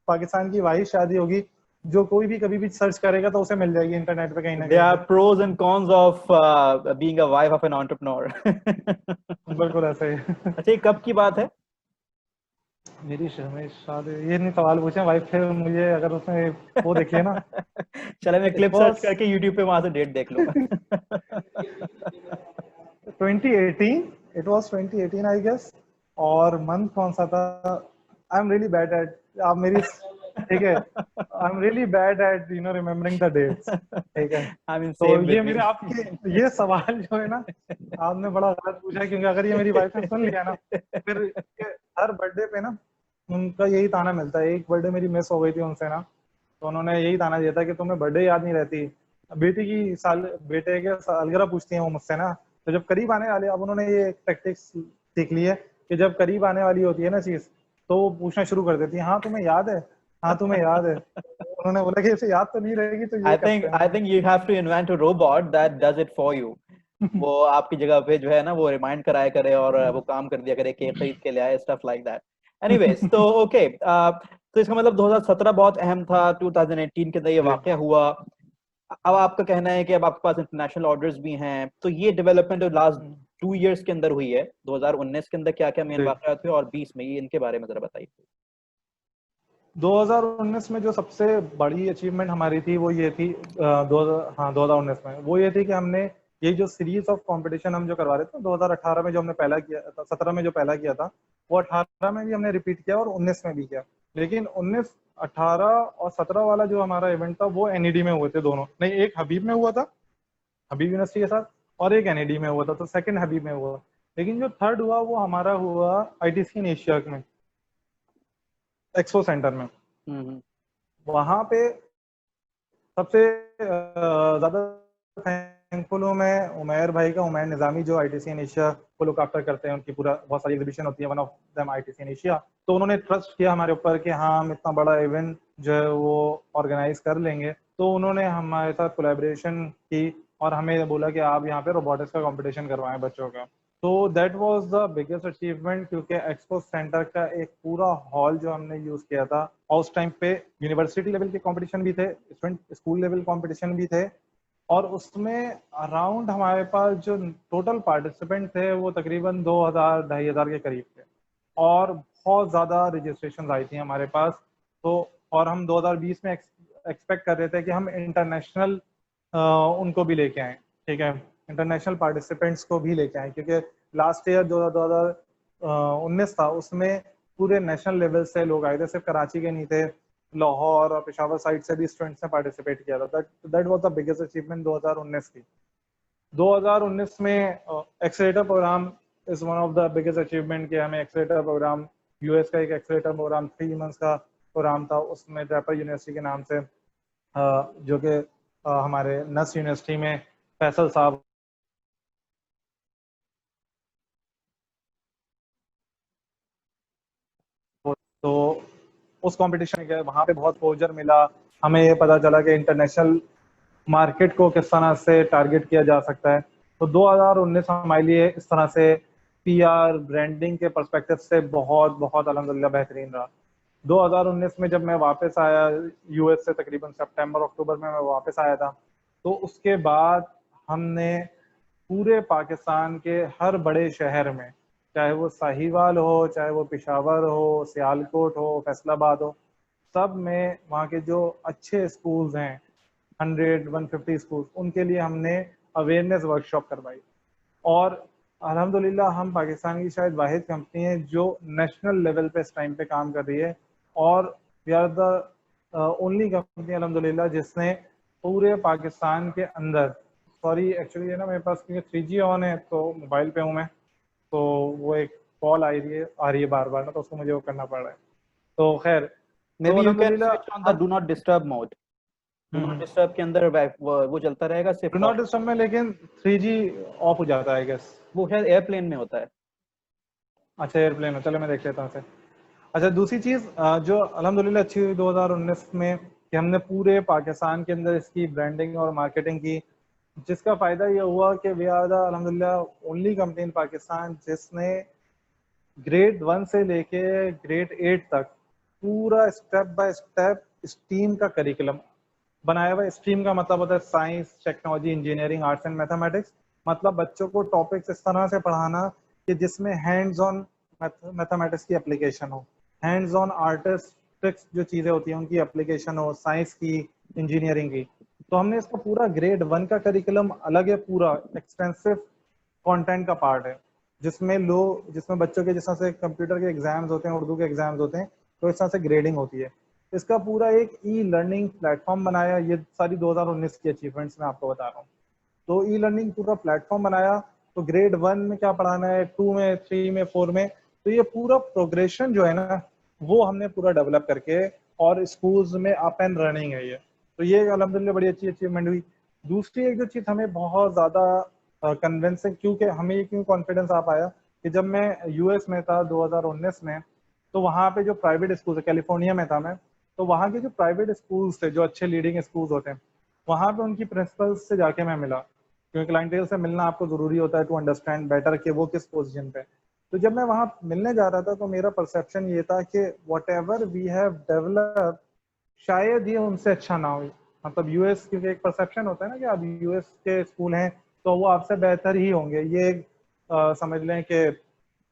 Speaker 2: पाकिस्तान की वाइफ शादी होगी, जो कोई भी कभी भी सर्च करेगा तो उसे मिल जाएगी इंटरनेट पे कहीं ना
Speaker 1: There
Speaker 2: कहीं
Speaker 1: are
Speaker 2: पे।
Speaker 1: pros and cons of being a wife of an entrepreneur.
Speaker 2: बिल्कुल ऐसे ही।
Speaker 1: अच्छा, ये कब की बात है?
Speaker 2: मेरी शादी, ये नहीं सवाल पूछे वाइफ से मुझे, अगर उसने वो देखी है ना।
Speaker 1: चले, मैं
Speaker 2: इट
Speaker 1: क्लिप सर्च
Speaker 2: वाज
Speaker 1: करके यूट्यूब पे वहां से डेट देख लूंगा।
Speaker 2: 2018, इट वाज 2018 आई गेस। और मंथ कौन सा था, I am really bad at, आप मेरी, ठीक है, I am really bad at remembering the dates, ठीक है।
Speaker 1: I mean,
Speaker 2: तो
Speaker 1: same
Speaker 2: ये
Speaker 1: with
Speaker 2: मेरे
Speaker 1: me.
Speaker 2: आपके ये सवाल जो है ना, आपने बड़ा गलत पूछा है, क्योंकि अगर ये मेरी वाइफ ने सुन लिया ना, फिर हर बर्थडे पे ना उनका यही ताना मिलता है। एक बर्थडे मेरी मिस हो गई थी उनसे ना, तो उन्होंने यही ताना दिया था कि तुम्हें बर्थडे याद नहीं रहती। बेटे के सालगिरह पूछती हैं वो मुझसे ना। तो जब करीब आने वाले, अब उन्होंने ये टैक्टिक्स सीख ली है कि जब करीब आने वाली होती है ना चीज, तो वो पूछना शुरू कर देती है, हाँ तुम्हें याद है, हाँ तुम्हें याद है। तो उन्होंने बोला कि इसे याद तो नहीं रहेगी, तो ये
Speaker 1: I
Speaker 2: करते
Speaker 1: think
Speaker 2: हैं
Speaker 1: I
Speaker 2: हम।
Speaker 1: think you have to invent a robot that does it for you. वो आपकी जगह पे जो है ना, वो रिमाइंड कराया करे और वो काम कर दिया करे, केक खरीद के ले आए, स्टफ लाइक दैट। एनीवेज, तो ओके, तो इसका मतलब 2017 बहुत अहम था, 2018 के अंदर ये
Speaker 2: जी।
Speaker 1: वाकया हुआ। अब आपका कहना है कि अब आपके पास इंटरनेशनल ऑर्डर्स भी हैं, तो ये डेवलपमेंट जो लास्ट 2 इयर्स के अंदर हुई है, 2019 के अंदर क्या क्या मेन
Speaker 2: जी,
Speaker 1: वाकयात हुए और 20 में, ये इनके बारे में जरा बताइए।
Speaker 2: 2019 में जो सबसे बड़ी अचीवमेंट हमारी थी वो ये थी, 2019 में वो ये थी कि हमने ये जो सीरीज ऑफ कंपटीशन हम जो करवा रहे थे, 2018 में जो हमने पहला किया था, 17 में जो पहला किया था, वो 18 में भी हमने रिपीट किया और 19 में भी किया। लेकिन 19, 18 और 17 वाला जो हमारा इवेंट था वो एनईडी में हुए थे दोनों, नहीं, एक हबीब में हुआ था, हबीब यूनिवर्सिटी के साथ, और एक एनईडी में हुआ था, तो सेकंड हबीब में हुआ। लेकिन जो थर्ड हुआ वो हमारा हुआ आईटीसी इन एशिया में, एक्सपो सेंटर में।
Speaker 1: हम्म।
Speaker 2: वहां पे सबसे ज्यादा थैंकफुल हूँ मैं उमैर भाई का, उमैर निजामी, जो आईटीसी इन एशिया को लुक आफ्टर करते हैं। उनकी पूरा बहुत सारी एग्जीबिशन होती है, one of them ITC in Asia. तो उन्होंने ट्रस्ट किया हमारे ऊपर कि हाँ हम इतना बड़ा इवेंट जो है वो ऑर्गेनाइज कर लेंगे। तो उन्होंने हमारे साथ कोलैबोरेशन की और हमें बोला कि आप यहाँ पे रोबोटिक्स का कंपटीशन करवाएं बच्चों का। तो that was the biggest achievement, क्योंकि एक्सपो सेंटर का एक पूरा हॉल जो हमने यूज किया था, और उस टाइम पे यूनिवर्सिटी लेवल के कंपटीशन भी थे, स्टूडेंट स्कूल लेवल कंपटीशन भी थे। और उसमें अराउंड हमारे पास जो टोटल पार्टिसिपेंट थे वो तकरीबन 2000 2,500 के करीब थे। और बहुत ज़्यादा रजिस्ट्रेशन आई थी हमारे पास। तो और हम 2020 में एक्सपेक्ट कर रहे थे कि हम इंटरनेशनल उनको भी लेके आए, ठीक है, इंटरनेशनल पार्टिसिपेंट्स को भी लेके आए, क्योंकि लास्ट ईयर जो 2019 था उसमें पूरे नेशनल लेवल से लोग आए थे, सिर्फ कराची के नहीं थे, लाहौर और पेशावर साइड से भी स्टूडेंट्स ने पार्टिसिपेट किया था। That was the biggest achievement 2019 की। 2019 में accelerator program is one of the biggest achievement कि हमें एक्सेलेटर प्रोग्राम, यूएस का एक एक्सेलेटर प्रोग्राम 3 मंथ्स का प्रोग्राम था, उसमें ड्रैपर यूनिवर्सिटी के नाम से जो कि हमारे नस यूनिवर्सिटी में फैसल साहब तो उस कंपटीशन में गए, वहाँ पे बहुत एक्सपोजर मिला। हमें ये पता चला कि इंटरनेशनल मार्केट को किस तरह से टारगेट किया जा सकता है। तो 2019 हमारे लिए इस तरह से पीआर ब्रांडिंग के पर्सपेक्टिव से बहुत बहुत अल्हम्दुलिल्लाह बेहतरीन रहा। 2019 में जब मैं वापस आया यूएस से, तकरीबन सितंबर अक्टूबर में मैं वापस आया था, तो उसके बाद हमने पूरे पाकिस्तान के हर बड़े शहर में, चाहे वो साहिवाल हो, चाहे वो पेशावर हो, सियालकोट हो, फैसलाबाद हो, सब में वहाँ के जो अच्छे स्कूल्स हैं 100-150 स्कूल, उनके लिए हमने अवेयरनेस वर्कशॉप करवाई। और अल्हम्दुलिल्लाह हम पाकिस्तान की शायद वाहिद कंपनी है जो नेशनल लेवल पे इस टाइम पे काम कर रही है, और we are the only company अल्हम्दुलिल्लाह जिसने पूरे पाकिस्तान के अंदर, सॉरी एक्चुअली है ना मेरे पास क्योंकि 3G ऑन है तो मोबाइल पे हूँ मैं, तो वो एक कॉल आ रही है बार बार ना, तो उसको मुझे वो करना पड़ रहा है। तो खैर, तो
Speaker 1: Maybe you can
Speaker 2: अल्हम्दुलिल्लाह
Speaker 1: switch on the do not disturb mode. Do not
Speaker 2: हम
Speaker 1: disturb के अंदर वो चलता रहेगा, सिर्फ
Speaker 2: डू नॉट डिस्टर्ब में, लेकिन 3G ऑफ हो जाता है आई गेस।
Speaker 1: वो है एयरप्लेन में होता है।
Speaker 2: अच्छा एयरप्लेन में, चलो मैं देख लेता हूँ इसे। अच्छा दूसरी चीज़ जो अल्हम्दुलिल्लाह अच्छी हुई 2019 में कि हमने पूरे पाकिस्तान के अंदर इसकी ब्रांडिंग और मार्केटिंग की, जिसका फ़ायदा ये हुआ कि वी आर द अल्हम्दुलिल्लाह ओनली कंपनी इन पाकिस्तान जिसने ग्रेड 1 से लेके ग्रेड 8 तक पूरा स्टेप बाय स्टेप स्ट्रीम का करिकुलम बनाया हुआ। स्ट्रीम का मतलब होता है science, technology, engineering, arts and mathematics. मतलब बच्चों को टॉपिक्स इस तरह से पढ़ाना कि जिसमें हैंड्स ऑन मैथमेटिक्स की एप्लीकेशन हो, हैंड्स ऑन आर्टिस्टिक्स जो चीज़ें होती हैं उनकी एप्लीकेशन हो, साइंस की, इंजीनियरिंग की। तो हमने इसका पूरा ग्रेड 1 का करिकुलम अलग है, पूरा एक्सटेंसिव कंटेंट का पार्ट है, जिसमें बच्चों के जिस तरह से कंप्यूटर के एग्जाम्स होते हैं, उर्दू के एग्जाम्स होते हैं, तो इस तरह से ग्रेडिंग होती है। इसका पूरा एक ई लर्निंग प्लेटफॉर्म बनाया। ये सारी 2019 की अचीवमेंट्स मैं आपको बता रहा हूँ। तो ई लर्निंग पूरा प्लेटफॉर्म बनाया, तो ग्रेड 1 में क्या पढ़ाना है, 2 में, 3 में, 4 में, तो ये पूरा प्रोग्रेशन जो है ना वो हमने पूरा डेवलप करके, और स्कूल्स में अप एंड रनिंग है ये। तो ये अल्हम्दुलिल्लाह बड़ी अच्छी अचीवमेंट हुई। दूसरी एक जो चीज़ हमें बहुत ज़्यादा कन्विंसिंग, क्योंकि हमें ये क्यों कॉन्फिडेंस आ पाया कि जब मैं यूएस में था 2019 में, तो वहाँ पे जो प्राइवेट स्कूल है, कैलिफोर्निया में था मैं, तो वहाँ के जो प्राइवेट स्कूल्स थे, जो अच्छे लीडिंग स्कूल्स होते हैं, वहाँ पे उनकी प्रिंसिपल्स से जाके मैं मिला, क्योंकि क्लाइंटेल से मिलना आपको ज़रूरी होता है टू अंडरस्टैंड बेटर कि वो किस पोजीशन पे। तो जब मैं वहाँ मिलने जा रहा था तो मेरा परसेप्शन ये था कि whatever we have develop शायद ये उनसे अच्छा ना हो। मतलब यूएस, क्योंकि एक परसेप्शन होता है ना कि आप यूएस के स्कूल हैं तो वो आपसे बेहतर ही होंगे, ये समझ लें कि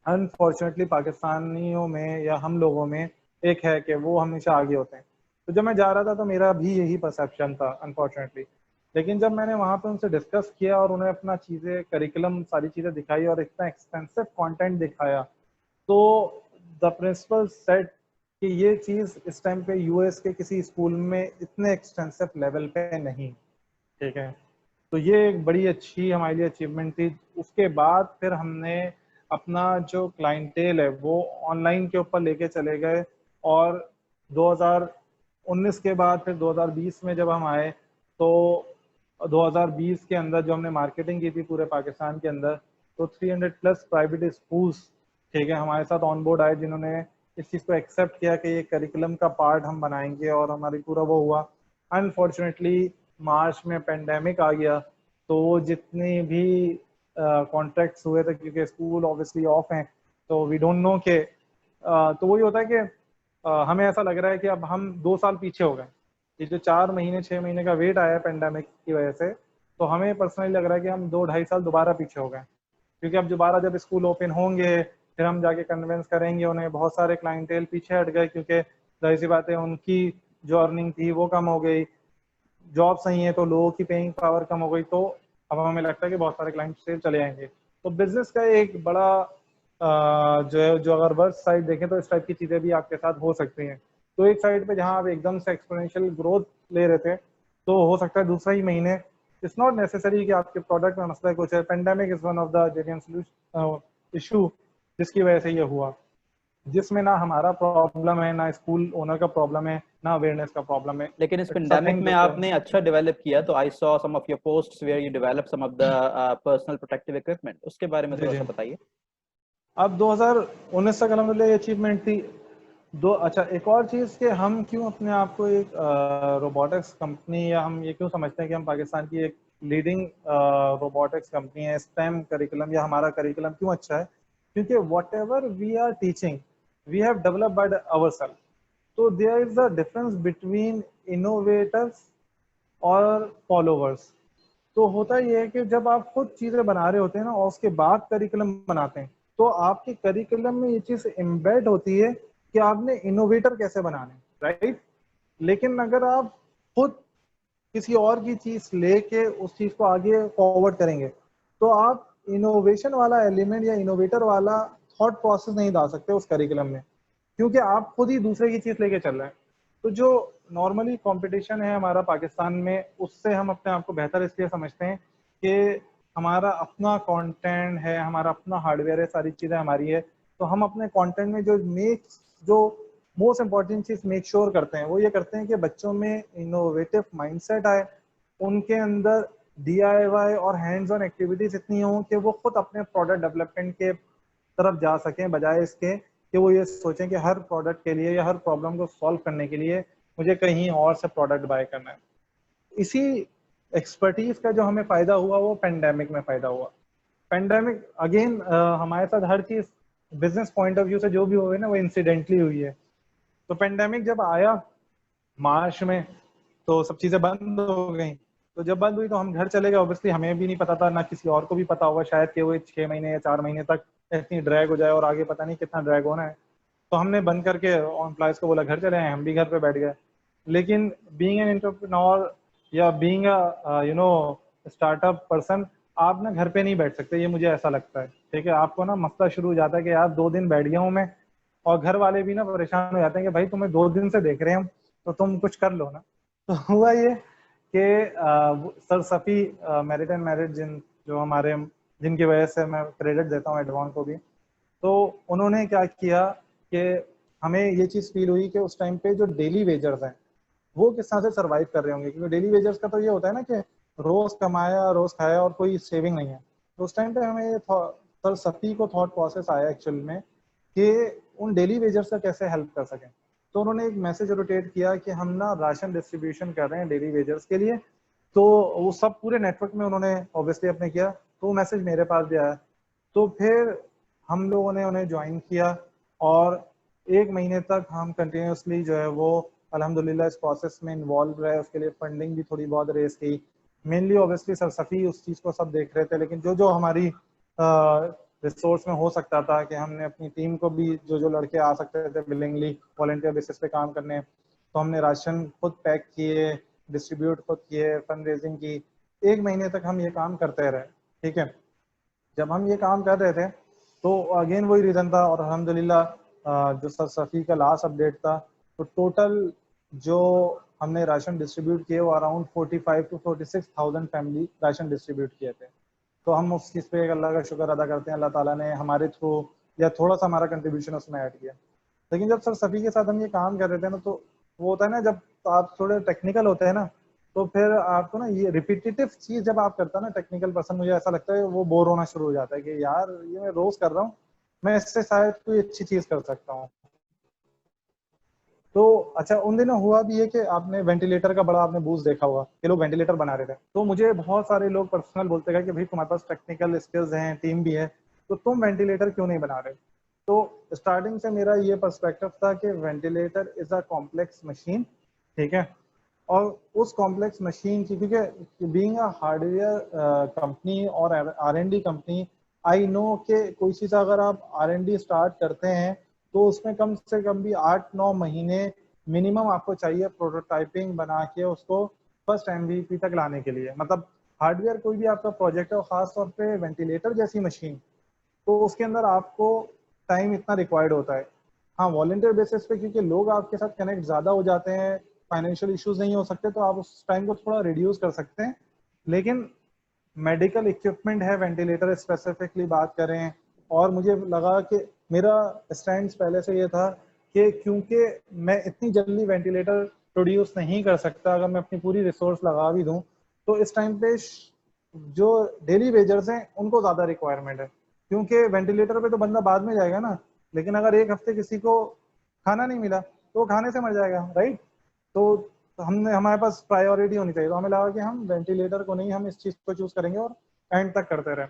Speaker 2: अनफॉर्चुनेटली पाकिस्तानियों में या हम लोगों में एक है कि वो हमेशा आगे होते हैं। तो जब मैं जा रहा था तो मेरा भी यही परसेप्शन था अनफॉर्चुनेटली। लेकिन जब मैंने वहाँ पे उनसे डिस्कस किया और उन्हें अपना चीज़ें, करिकुलम, सारी चीज़ें दिखाई और इतना एक्सपेंसिव कंटेंट दिखाया, तो द प्रिंसिपल सेड कि ये चीज़ इस टाइम पे यूएस के किसी स्कूल में इतने एक्सटेंसिव लेवल पे नहीं, ठीक है। तो ये एक बड़ी अच्छी हमारे लिए अचीवमेंट थी। उसके बाद फिर हमने अपना जो क्लाइंटेल है वो ऑनलाइन के ऊपर लेके चले गए, और 2019 के बाद फिर 2020 में जब हम आए, तो 2020 के अंदर जो हमने मार्केटिंग की थी पूरे पाकिस्तान के अंदर, तो 300 प्लस प्राइवेट स्कूल्स, ठीक है, हमारे साथ ऑन बोर्ड आए, जिन्होंने इस चीज़ को एक्सेप्ट किया कि ये करिकुलम का पार्ट हम बनाएंगे, और हमारी पूरा वो हुआ। अनफॉर्चुनेटली मार्च में पेंडेमिक आ गया, तो वो जितने भी कॉन्ट्रैक्ट्स हुए थे, क्योंकि स्कूल ऑब्वियसली ऑफ हैं, तो वी डोंट नो के, तो वही होता है कि हमें ऐसा लग रहा है कि अब हम 2 साल पीछे हो गए। ये जो 4 महीने 6 महीने का वेट आया पेंडेमिक की वजह से, तो हमें पर्सनली लग रहा है कि हम 2-2.5 साल दोबारा पीछे हो गए, क्योंकि अब दोबारा जब स्कूल ओपन होंगे फिर हम जाके कन्विंस करेंगे उन्हें। बहुत सारे क्लाइंटेल पीछे हट गए, क्योंकि जाहिर सी बात है उनकी जो अर्निंग थी वो कम हो गई, जॉब सही है तो लोगों की पेइंग पावर कम हो गई, तो अब हमें लगता है कि बहुत सारे क्लाइंट से चले जाएंगे। तो बिजनेस का एक बड़ा जो अगर वर्क साइड देखें तो इस टाइप की चीज़ें भी आपके साथ हो सकती हैं। तो एक साइड पे जहाँ आप एकदम से एक्सपोनेंशियल ग्रोथ ले रहे थे, तो हो सकता है दूसरा ही महीने, इट्स नॉट नेसेसरी कि आपके प्रोडक्ट में मसला कुछ है। Pandemic is one of the genuine issue जिसकी वजह से ये हुआ, जिसमें ना हमारा प्रॉब्लम है, ना स्कूल ओनर का प्रॉब्लम है, ना अवेयरनेस का प्रॉब्लम है।
Speaker 1: लेकिन इस
Speaker 2: इट्स अ
Speaker 1: पेंडेमिक
Speaker 2: थिंग
Speaker 1: में
Speaker 2: जो
Speaker 1: आपने अच्छा डेवलप किया, तो I saw some of your posts where you develop some of the personal protective equipment, उसके बारे में
Speaker 2: जी
Speaker 1: थोड़ा
Speaker 2: जी।
Speaker 1: सा बताइए।
Speaker 2: अब 2019 तक अलहमदिल्ला अचीवमेंट थी। दो अच्छा, एक और चीज़ कि हम क्यों अपने आप को एक रोबोटिक्स कंपनी, या हम ये क्यों समझते हैं कि हम पाकिस्तान की एक लीडिंग रोबोटिक्स कंपनी है, स्टेम करिकुलम या हमारा करिकुलम क्यों अच्छा है, क्योंकि whatever we are teaching we have develop by our self. तो there is a difference between innovators और फॉलोवर्स। तो होता ये है कि जब आप खुद चीज़ें बना रहे होते हैं ना, और उसके बाद करिकुलम बनाते हैं, तो आपके करिकुलम में ये चीज़ एम्बेड होती है कि आपने इनोवेटर कैसे बनाने, राइट। लेकिन अगर आप खुद किसी और की चीज़ लेके उस चीज़ को आगे फॉरवर्ड करेंगे, तो आप इनोवेशन वाला एलिमेंट या इनोवेटर वाला थॉट प्रोसेस नहीं डाल सकते उस करिकुलम में, क्योंकि आप खुद ही दूसरे की चीज़ लेके चल रहे हैं। तो जो नॉर्मली कंपटीशन है हमारा पाकिस्तान में, उससे हम अपने आप को बेहतर इसलिए समझते हैं कि हमारा अपना कंटेंट है, हमारा अपना हार्डवेयर है, सारी चीज़ें हमारी है। तो हम अपने कंटेंट में जो मोस्ट इम्पॉर्टेंट चीज़ मेक श्योर करते हैं, वो ये करते हैं कि बच्चों में इनोवेटिव माइंडसेट आए, उनके अंदर DIY और हैंड्स ऑन एक्टिविटीज़ इतनी हों कि वो खुद अपने प्रोडक्ट डेवलपमेंट के तरफ जा सकें, बजाय इसके कि वो ये सोचें कि हर प्रोडक्ट के लिए या हर प्रॉब्लम को सॉल्व करने के लिए मुझे कहीं और से प्रोडक्ट बाय करना है। इसी एक्सपर्टीज का जो हमें फ़ायदा हुआ वो पेंडेमिक में फ़ायदा हुआ। पेंडेमिक अगेन हमारे साथ हर चीज़ बिजनेस पॉइंट ऑफ व्यू से जो भी हुई ना, वो इंसिडेंटली हुई है। तो पेंडेमिक जब आया मार्च में, तो सब चीज़ें बंद हो गई। तो जब बंद हुई तो हम घर चले गए। ऑब्वियसली हमें भी नहीं पता था, ना किसी और को भी पता होगा शायद कि वो 6 महीने या 4 महीने तक इतनी ड्रैग हो जाए, और आगे पता नहीं कितना ड्रैग होना है। तो हमने बंद करके एम्प्लॉयज़ को बोला घर चले आए, हम भी घर पे बैठ गए। लेकिन बीइंग एन एंटरप्रेन्योर या बीइंग स्टार्टअप पर्सन, आप ना घर पे नहीं बैठ सकते, ये मुझे ऐसा लगता है। ठीक है, आपको ना मसला शुरू हो जाता है कि यार 2 दिन बैठ गया हूँ मैं, और घर वाले भी ना परेशान हो जाते हैं कि भाई तुम्हें 2 दिन से देख रहे हैं हम, तो तुम कुछ कर लो ना। तो हुआ ये कि sir Safi merit and merit जो हमारे, जिनकी वजह से मैं क्रेडिट देता हूँ एडवान को भी, तो उन्होंने क्या किया कि हमें ये चीज़ फील हुई कि उस टाइम पे जो डेली वेजर्स हैं वो किस तरह से सर्वाइव कर रहे होंगे, क्योंकि डेली वेजर्स का तो ये होता है ना कि रोज कमाया रोज खाया और कोई सेविंग नहीं है। तो उस टाइम पे हमें ये सर सभी को थॉट प्रोसेस आया एक्चुअल में कि उन डेली वेजर्स का कैसे हेल्प कर सकें। तो उन्होंने एक मैसेज रोटेट किया कि हम ना राशन डिस्ट्रीब्यूशन कर रहे हैं डेली वेजर्स के लिए। तो वो सब पूरे नेटवर्क में उन्होंने ऑब्वियसली अपने किया, तो वो मैसेज मेरे पास भी आया। तो फिर हम लोगों ने उन्हें ज्वाइन किया, और 1 महीने तक हम कंटिन्यूसली जो है वो अल्हम्दुलिल्लाह इस प्रोसेस में इन्वॉल्व रहे। उसके लिए फंडिंग भी थोड़ी बहुत रेस की। मेनली ऑब्वियसली सर सफ़ी उस चीज़ को सब देख रहे थे, लेकिन जो जो हमारी रिसोर्स में हो सकता था कि हमने अपनी टीम को भी, जो जो लड़के आ सकते थे विलिंगली वॉलंटियर बेसिस पे काम करने, तो हमने राशन खुद पैक किए, डिस्ट्रीब्यूट खुद किए, फंड रेजिंग की। 1 महीने तक हम ये काम करते रहे। ठीक है, जब हम ये काम कर रहे थे तो अगेन वही रीज़न था, और अल्हम्दुलिल्लाह जो सर सफ़ी का लास्ट अपडेट था, तो टोटल जो हमने राशन डिस्ट्रीब्यूट किए वो around 45 to 46,000 family ration distribute किए थे। तो हम उस चीज़ पे अल्लाह का शुक्र अदा करते हैं, अल्लाह ताला ने हमारे थ्रू या थोड़ा सा हमारा कंट्रीब्यूशन उसमें ऐड किया। लेकिन जब सर सफ़ी के साथ हम ये काम कर रहे थे ना, तो वो होता है ना, जब आप थोड़े टेक्निकल होते हैं ना, तो फिर आपको ना ये रिपीटेटिव चीज़ जब आप करता है ना टेक्निकल पर्सन, मुझे ऐसा लगता है वो बोर होना शुरू हो जाता है कि यार ये मैं रोज कर रहा हूँ, मैं इससे शायद कोई अच्छी चीज़ कर सकता हूँ। तो अच्छा, उन दिनों हुआ भी है कि आपने वेंटिलेटर का बड़ा आपने बूस्ट देखा होगा कि लोग वेंटिलेटर बना रहे थे। तो मुझे बहुत सारे लोग पर्सनल बोलते हैं कि भाई तुम्हारे पास टेक्निकल स्किल्स हैं, टीम भी है, तो तुम वेंटिलेटर क्यों नहीं बना रहे। तो स्टार्टिंग से मेरा ये पर्सपेक्टिव था कि ventilator is a complex machine. ठीक है, और उस कॉम्प्लेक्स मशीन की, क्योंकि बीइंग अ हार्डवेयर कंपनी और R&D कंपनी, आई नो कि कोई चीज़ अगर आप R&D स्टार्ट करते हैं तो उसमें कम से कम भी 8-9 महीने मिनिमम आपको चाहिए प्रोटोटाइपिंग बना के उसको फर्स्ट MVP तक लाने के लिए। मतलब हार्डवेयर कोई भी आपका प्रोजेक्ट है, और ख़ासतौर पे वेंटिलेटर जैसी मशीन, तो उसके अंदर आपको टाइम इतना रिक्वायर्ड होता है। हाँ, वॉलंटियर बेसिस पे क्योंकि लोग आपके साथ कनेक्ट ज़्यादा हो जाते हैं, फाइनेंशियल इश्यूज नहीं हो सकते, तो आप उस टाइम को थोड़ा रिड्यूस कर सकते हैं। लेकिन मेडिकल इक्विपमेंट है, वेंटिलेटर स्पेसिफिकली बात करें, और मुझे लगा कि मेरा स्टैंड पहले से ये था कि क्योंकि मैं इतनी जल्दी वेंटिलेटर प्रोड्यूस नहीं कर सकता, अगर मैं अपनी पूरी रिसोर्स लगा भी दूं तो इस टाइम पे जो डेली वेजर्स हैं उनको ज़्यादा रिक्वायरमेंट है, क्योंकि वेंटिलेटर पे तो बंदा बाद में जाएगा ना, लेकिन अगर एक हफ्ते किसी को खाना नहीं मिला तो वो खाने से मर जाएगा, राइट। तो हमने हमारे पास प्रायोरिटी होनी चाहिए, तो हमें लगा कि हम वेंटिलेटर को नहीं, हम इस चीज़ को चूज करेंगे और एंड तक करते रहे।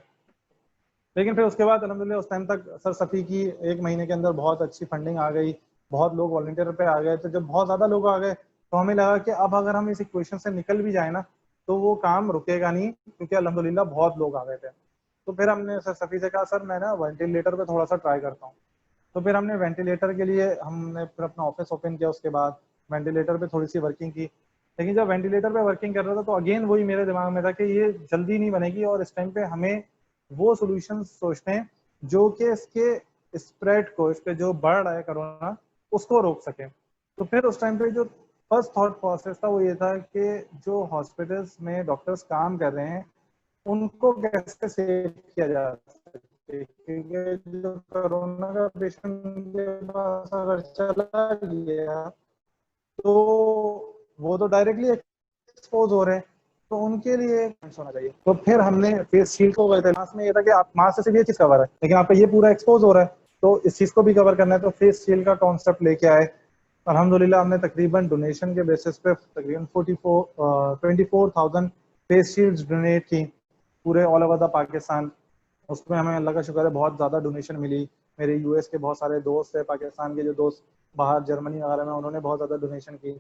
Speaker 2: लेकिन फिर उसके बाद अल्हम्दुलिल्लाह उस टाइम तक सर सफ़ी की 1 महीने के अंदर बहुत अच्छी फंडिंग आ गई, बहुत लोग वॉलंटियर पे आ गए। तो जब बहुत ज़्यादा लोग आ गए तो हमें लगा कि अब अगर हम इस इक्वेशन से निकल भी जाए ना तो वो काम रुकेगा नहीं, क्योंकि अल्हम्दुलिल्लाह बहुत लोग आ गए थे। तो फिर हमने सर सफ़ी से कहा, सर मैं ना वेंटिलेटर पे थोड़ा सा ट्राई करता हूँ। तो फिर हमने वेंटिलेटर के लिए हमने फिर अपना ऑफिस ओपन किया, उसके बाद वेंटिलेटर पे थोड़ी सी वर्किंग की। लेकिन जब वेंटिलेटर पे वर्किंग कर रहा था तो अगेन वही मेरे दिमाग में था कि ये जल्दी नहीं बनेगी और इस टाइम पे हमें वो सोल्यूशन सोचते हैं जो कि इसके स्प्रेड को, इसके जो बढ़ रहा है कोरोना, उसको रोक सके। तो फिर उस टाइम पे जो फर्स्ट थॉट प्रोसेस था वो ये था कि जो हॉस्पिटल्स में डॉक्टर्स काम कर रहे हैं उनको कैसे सेव किया जा सकते, क्योंकि जो कोरोना का पेशेंट के पास अगर चला गया तो वो तो डायरेक्टली एक्सपोज हो रहे हैं, तो उनके लिए होना चाहिए। तो फिर हमने फेस शील्ड को गए थे, मास्क में ये था कि आप मास्क से सिर्फ ये चीज कवर है, लेकिन आपका ये पूरा एक्सपोज हो रहा है, तो इस चीज को भी कवर करना है। तो फेस शील्ड का कॉन्सेप्ट लेके आए। अल्हम्दुलिल्लाह हमने तकरीबन डोनेशन के बेसिस पे तकरीबन 24,000 फेस शील्ड्स डोनेट की पूरे ऑल ओवर द पाकिस्तान। उसमें हमें अल्लाह का शुक्र है बहुत ज़्यादा डोनेशन मिली। मेरे यूएस के बहुत सारे दोस्त है, पाकिस्तान के जो दोस्त बाहर जर्मनी वगैरह में, उन्होंने बहुत ज़्यादा डोनेशन की,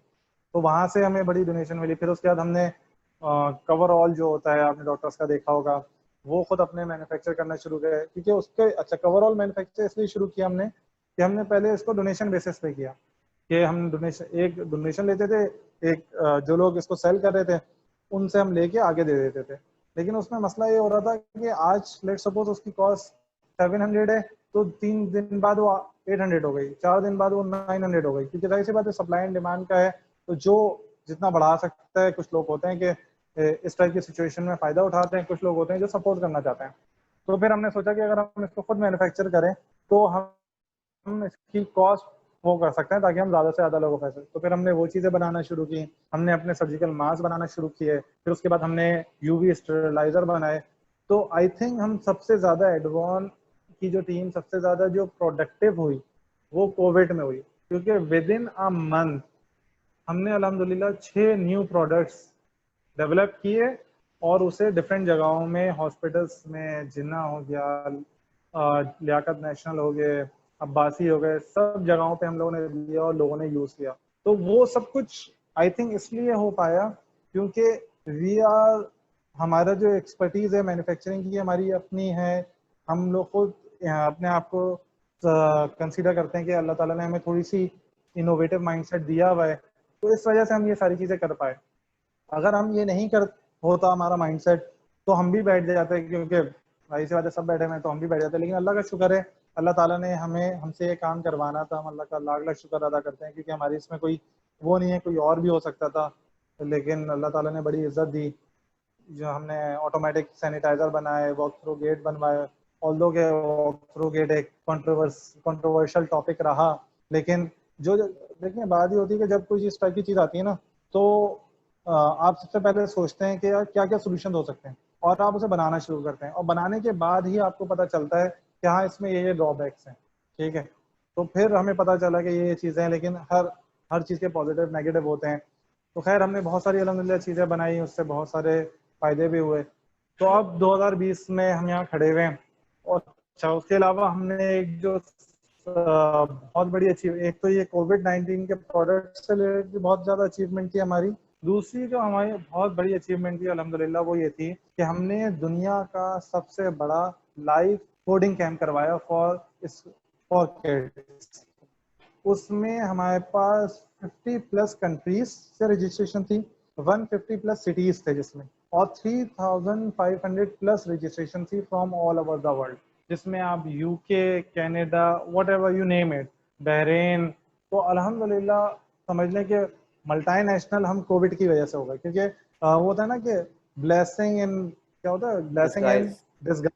Speaker 2: तो वहाँ से हमें बड़ी डोनेशन मिली। फिर उसके बाद हमने कवर ऑल जो होता है आपने डॉक्टर्स का देखा होगा, वो खुद अपने मैन्युफैक्चर करना शुरू किया, क्योंकि उसके अच्छा कवर ऑल मैन्युफैक्चर इसलिए शुरू किया हमने कि हमने पहले इसको डोनेशन बेसिस पे किया कि हम डोनेशन लेते थे, एक जो लोग इसको सेल कर रहे थे उनसे हम लेके आगे दे देते थे। लेकिन उसमें मसला ये हो रहा था कि आज लेट सपोज उसकी कॉस्ट 700 है, तो 3 दिन बाद वो 800 हो गई, 4 दिन बाद वो 900 हो गई, क्योंकि जाहिर सी बात है सप्लाई एंड डिमांड का है। तो जो जितना बढ़ा सकता है, कुछ लोग होते हैं कि इस टाइप की सिचुएशन में फ़ायदा उठाते हैं, कुछ लोग होते हैं जो सपोर्ट करना चाहते हैं। तो फिर हमने सोचा कि अगर हम इसको खुद मैन्युफैक्चर करें तो हम इसकी कॉस्ट वो कर सकते हैं ताकि हम ज़्यादा से ज़्यादा लोगों को पैसे। तो फिर हमने वो चीज़ें बनाना शुरू की, हमने अपने सर्जिकल मास्क बनाना शुरू किए, फिर उसके बाद हमने यूवी स्टेरिलाइजर बनाए। तो आई थिंक हम सबसे ज़्यादा एडवांस की जो टीम सबसे ज़्यादा जो प्रोडक्टिव हुई वो कोविड में हुई, क्योंकि विद इन अ मंथ हमने अल्हम्दुलिल्लाह 6 न्यू प्रोडक्ट्स डेवलप किए और उसे डिफरेंट जगहों में, हॉस्पिटल्स में, जिन्ना हो गया, लियाकत नेशनल हो गए, अब्बासी हो गए, सब जगहों पे हम लोगों ने दिया और लोगों ने यूज़ किया। तो वो सब कुछ आई थिंक इसलिए हो पाया क्योंकि वी आर, हमारा जो एक्सपर्टीज़ है मैन्युफैक्चरिंग की हमारी अपनी है। हम लोग खुद अपने आप को कंसीडर करते हैं कि अल्लाह ताला ने हमें थोड़ी सी इनोवेटिव माइंडसेट दिया हुआ है, तो इस वजह से हम ये सारी चीज़ें कर पाए। अगर हम ये नहीं कर होता हमारा माइंडसेट तो हम भी बैठ जाते, क्योंकि भाई सी बात है सब बैठे हुए हैं तो हम भी बैठ जाते। लेकिन अल्लाह का शुक्र है, अल्लाह ताला ने हमें हमसे ये काम करवाना था, हम अल्लाह का लाख लाख शुक्र अदा करते हैं, क्योंकि हमारी इसमें कोई वो नहीं है, कोई और भी हो सकता था, लेकिन अल्लाह ताला ने बड़ी इज्जत दी। जो हमने ऑटोमेटिक सैनिटाइजर बनाए, वॉक थ्रू गेट बनवाए, ऑल्दो के वॉक थ्रू गेट एक कंट्रोवर्शियल टॉपिक रहा, लेकिन जो देखिए बात ये होती है कि जब कोई इस टाइप की चीज़ आती है ना तो आप सबसे पहले सोचते हैं कि यार क्या क्या सोल्यूशन हो सकते हैं, और आप उसे बनाना शुरू करते हैं, और बनाने के बाद ही आपको पता चलता है कि हाँ इसमें ये ड्रॉबैक्स हैं, ठीक है। तो फिर हमें पता चला कि ये चीज़ें हैं, लेकिन हर चीज़ के पॉजिटिव नेगेटिव होते हैं। तो खैर हमने बहुत सारी अल्हम्दुलिल्लाह चीज़ें बनाई, उससे बहुत सारे फ़ायदे भी हुए। तो अब 2020 में हम यहाँ खड़े हुए हैं। और अच्छा उसके अलावा हमने एक जो बहुत बड़ी अचीव, एक तो ये कोविड-19 के प्रोडक्ट से रिलेटेड बहुत ज़्यादा अचीवमेंट थी हमारी। दूसरी जो हमारी बहुत बड़ी अचीवमेंट थी अल्हम्दुलिल्लाह वो ये थी कि हमने दुनिया का सबसे बड़ा लाइव कोडिंग कैंप करवाया फॉर किड्स। उसमें हमारे पास 50 प्लस कंट्रीज से रजिस्ट्रेशन थी, 150 प्लस सिटीज थे जिसमें, और 3500 प्लस रजिस्ट्रेशन थी from all over the world, जिसमें आप UK, Canada, what ever you name it, Bahrain. तो अल्हम्दुलिल्लाह समझ लें कि मल्टी नेशनल हम कोविड की वजह से हो गए, क्योंकि वो होता है ना कि ब्लेसिंग इन क्या होता है, ब्लेसिंग इन
Speaker 1: Disguise.
Speaker 2: डिसगाइज।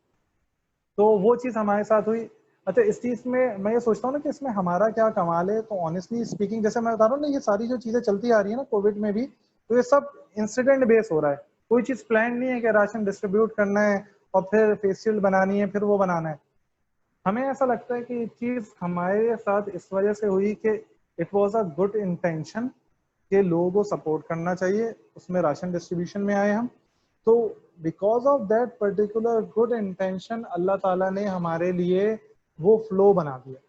Speaker 2: तो वो चीज़ हमारे साथ हुई। अच्छा, इस चीज़ में मैं ये सोचता हूँ ना कि इसमें हमारा क्या कमाल है। तो ऑनेस्टली स्पीकिंग, जैसे मैं बता रहा हूँ ना, ये सारी जो चीज़ें चलती आ रही है ना कोविड में भी, तो ये सब इंसिडेंट बेस हो रहा है। कोई चीज़ प्लान नहीं है कि राशन डिस्ट्रीब्यूट करना है और फिर फेस शील्ड बनानी है, फिर वो बनाना है। हमें ऐसा लगता है कि ये चीज़ हमारे साथ इस वजह से हुई कि it was a good intention कि लोगों को सपोर्ट करना चाहिए, उसमें राशन डिस्ट्रीब्यूशन में आए हम। तो because of that particular good intention अल्लाह ताला ने हमारे लिए वो फ्लो बना दिया।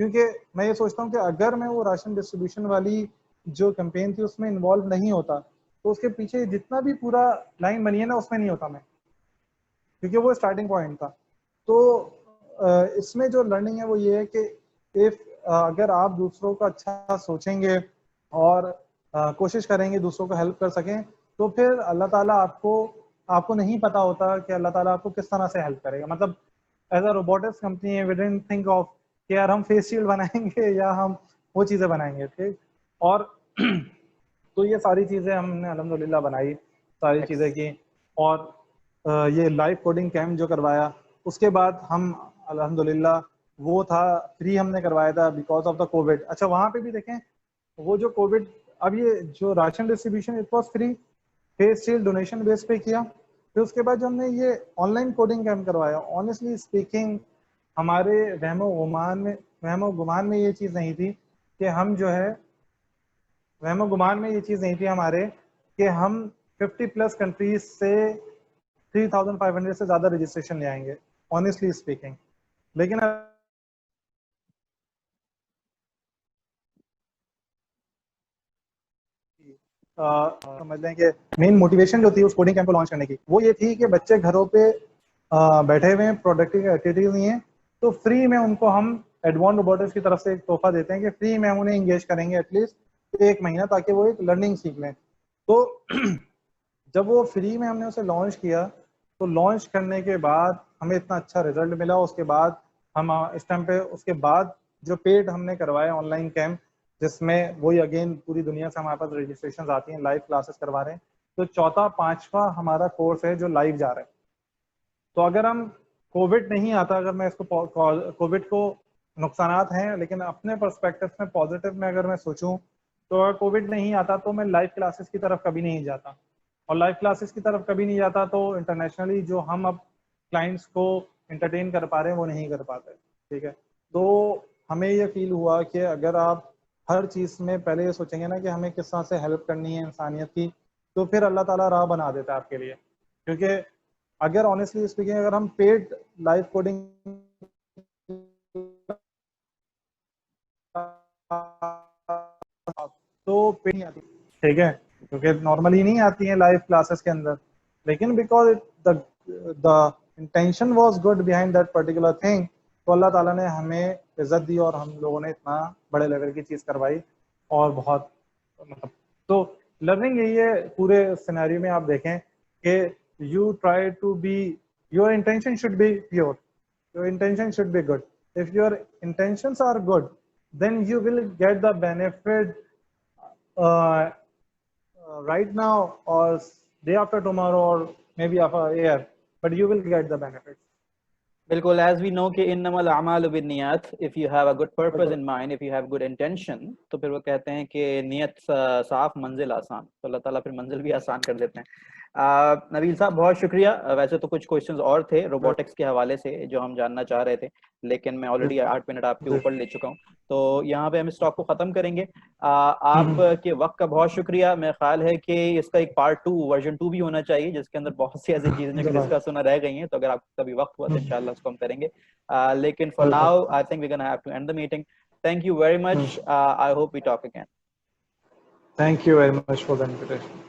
Speaker 2: क्योंकि मैं ये सोचता हूँ कि अगर मैं वो राशन डिस्ट्रीब्यूशन वाली जो कैंपेन थी उसमें इन्वॉल्व नहीं होता, तो उसके पीछे जितना भी पूरा लाइन बनी है ना, उसमें नहीं होता मैं, क्योंकि वो स्टार्टिंग पॉइंट था। तो इसमें जो लर्निंग है वो ये है कि इफ अगर आप दूसरों का अच्छा सोचेंगे और कोशिश करेंगे दूसरों को हेल्प कर सकें, तो फिर अल्लाह ताला आपको नहीं पता होता कि अल्लाह ताला आपको किस तरह से हेल्प करेगा। मतलब एज अ रोबोटिक्स कंपनी है, वी डिडंट थिंक ऑफ कि यार हम फेस शील्ड बनाएंगे या हम वो चीज़ें बनाएंगे, ठीक। और तो ये सारी चीज़ें हमने अल्हम्दुलिल्लाह बनाई, सारी चीज़ें की। और ये लाइव कोडिंग कैम्प जो करवाया, उसके बाद हम अल्हम्दुलिल्लाह, वो था फ्री हमने करवाया था बिकॉज ऑफ द कोविड। अच्छा, वहाँ पे भी देखें, वो जो कोविड, अब ये जो ration distribution it was free, face shield donation base पे किया। फिर उसके बाद जो हमने ये ऑनलाइन कोडिंग कैम्प करवाया, ऑनेस्टली स्पीकिंग हमारे वहमो गुमान में ये चीज़ नहीं थी कि हम जो है, वहमो गुमान में ये चीज़ नहीं थी हमारे कि हम 50+ कंट्रीज से 3,500 से ज़्यादा रजिस्ट्रेशन ले आएंगे, ऑनेस्टली स्पीकिंग। लेकिन समझ लें कि मेन मोटिवेशन जो थी उस कोडिंग कैंप को लॉन्च करने की, वो ये थी कि बच्चे घरों पे बैठे हुए हैं, प्रोडक्टिव एक्टिविटीज नहीं है, तो फ्री में उनको हम एडवांस रोबोटिक्स की तरफ से एक तोहफा देते हैं कि फ्री में हम उन्हें इंगेज करेंगे एटलीस्ट 1 महीना, ताकि वो एक लर्निंग सीख लें। तो जब वो फ्री में हमने उसे लॉन्च किया, तो लॉन्च करने के बाद हमें इतना अच्छा रिजल्ट मिला। उसके बाद हम इस टाइम पे, उसके बाद जो पेड हमने करवाए ऑनलाइन कैंप, जिसमें वही अगेन पूरी दुनिया से हमारे पास रजिस्ट्रेशन आती हैं, लाइव क्लासेस करवा रहे हैं। तो चौथा पांचवा हमारा कोर्स है जो लाइव जा रहा है। तो अगर हम कोविड नहीं आता, अगर मैं इसको कोविड को नुकसानात हैं, लेकिन अपने पर्सपेक्टिव में पॉजिटिव में अगर मैं सोचूं, तो अगर कोविड नहीं आता तो मैं लाइव क्लासेस की तरफ कभी नहीं जाता। और लाइव क्लासेस की तरफ कभी नहीं जाता तो इंटरनेशनली जो हम अब क्लाइंट्स को एंटरटेन कर पा रहे हैं वो नहीं कर पाते, ठीक है। तो हमें ये फील हुआ कि अगर आप हर चीज़ में पहले ये सोचेंगे ना कि हमें किस तरह से हेल्प करनी है इंसानियत की, तो फिर अल्लाह ताला राह बना देता है आपके लिए। क्योंकि अगर ऑनेस्टली स्पीकिंग, अगर हम पेड लाइव कोडिंग तो पेड नहीं आती, ठीक है, क्योंकि नॉर्मली नहीं आती हैं लाइव क्लासेस के अंदर। लेकिन because the intention was good behind that particular thing, तो अल्लाह ताला ने हमें इज्जत दी और हम लोगों ने इतना बड़े लेवल की चीज़ करवाई। और बहुत मतलब, तो लर्निंग यही है पूरे सिनेरियो में। आप देखें कि you try to be, your intention should be pure, your intention should be good. If your intentions are good, then you will get the benefit uh, right now or day after tomorrow or maybe after a year, but you will get the benefits.
Speaker 1: बिल्कुल, as we know कि इन्नमल अमालु बिन्नियात, if you have a good purpose in mind, if you have good intention, तो फिर वो कहते हैं कि नियत साफ मंजिल आसान, तो अल्लाह ताला फिर मंजिल भी आसान कर देते हैं। नबील साहब बहुत शुक्रिया। वैसे तो कुछ क्वेश्चंस और थे रोबोटिक्स के हवाले से जो हम जानना चाह रहे थे, लेकिन मैं ऑलरेडी 8 मिनट आपके ऊपर ले चुका हूँ, तो यहाँ पे हम इस टॉक को खत्म करेंगे। आपके वक्त का बहुत शुक्रिया। मेरा ख्याल है कि इसका एक पार्ट 2 वर्जन 2 भी होना चाहिए, जिसके अंदर बहुत सी ऐसी चीजें जो डिस्कस होना रह गई हैं, तो अगर आपको कभी वक्त हुआ तो इंशाल्लाह उसको हम करेंगे। लेकिन for now I think we gonna have to end the meeting. Thank you very much. I hope we talk again.
Speaker 2: Thank you very much for the invitation.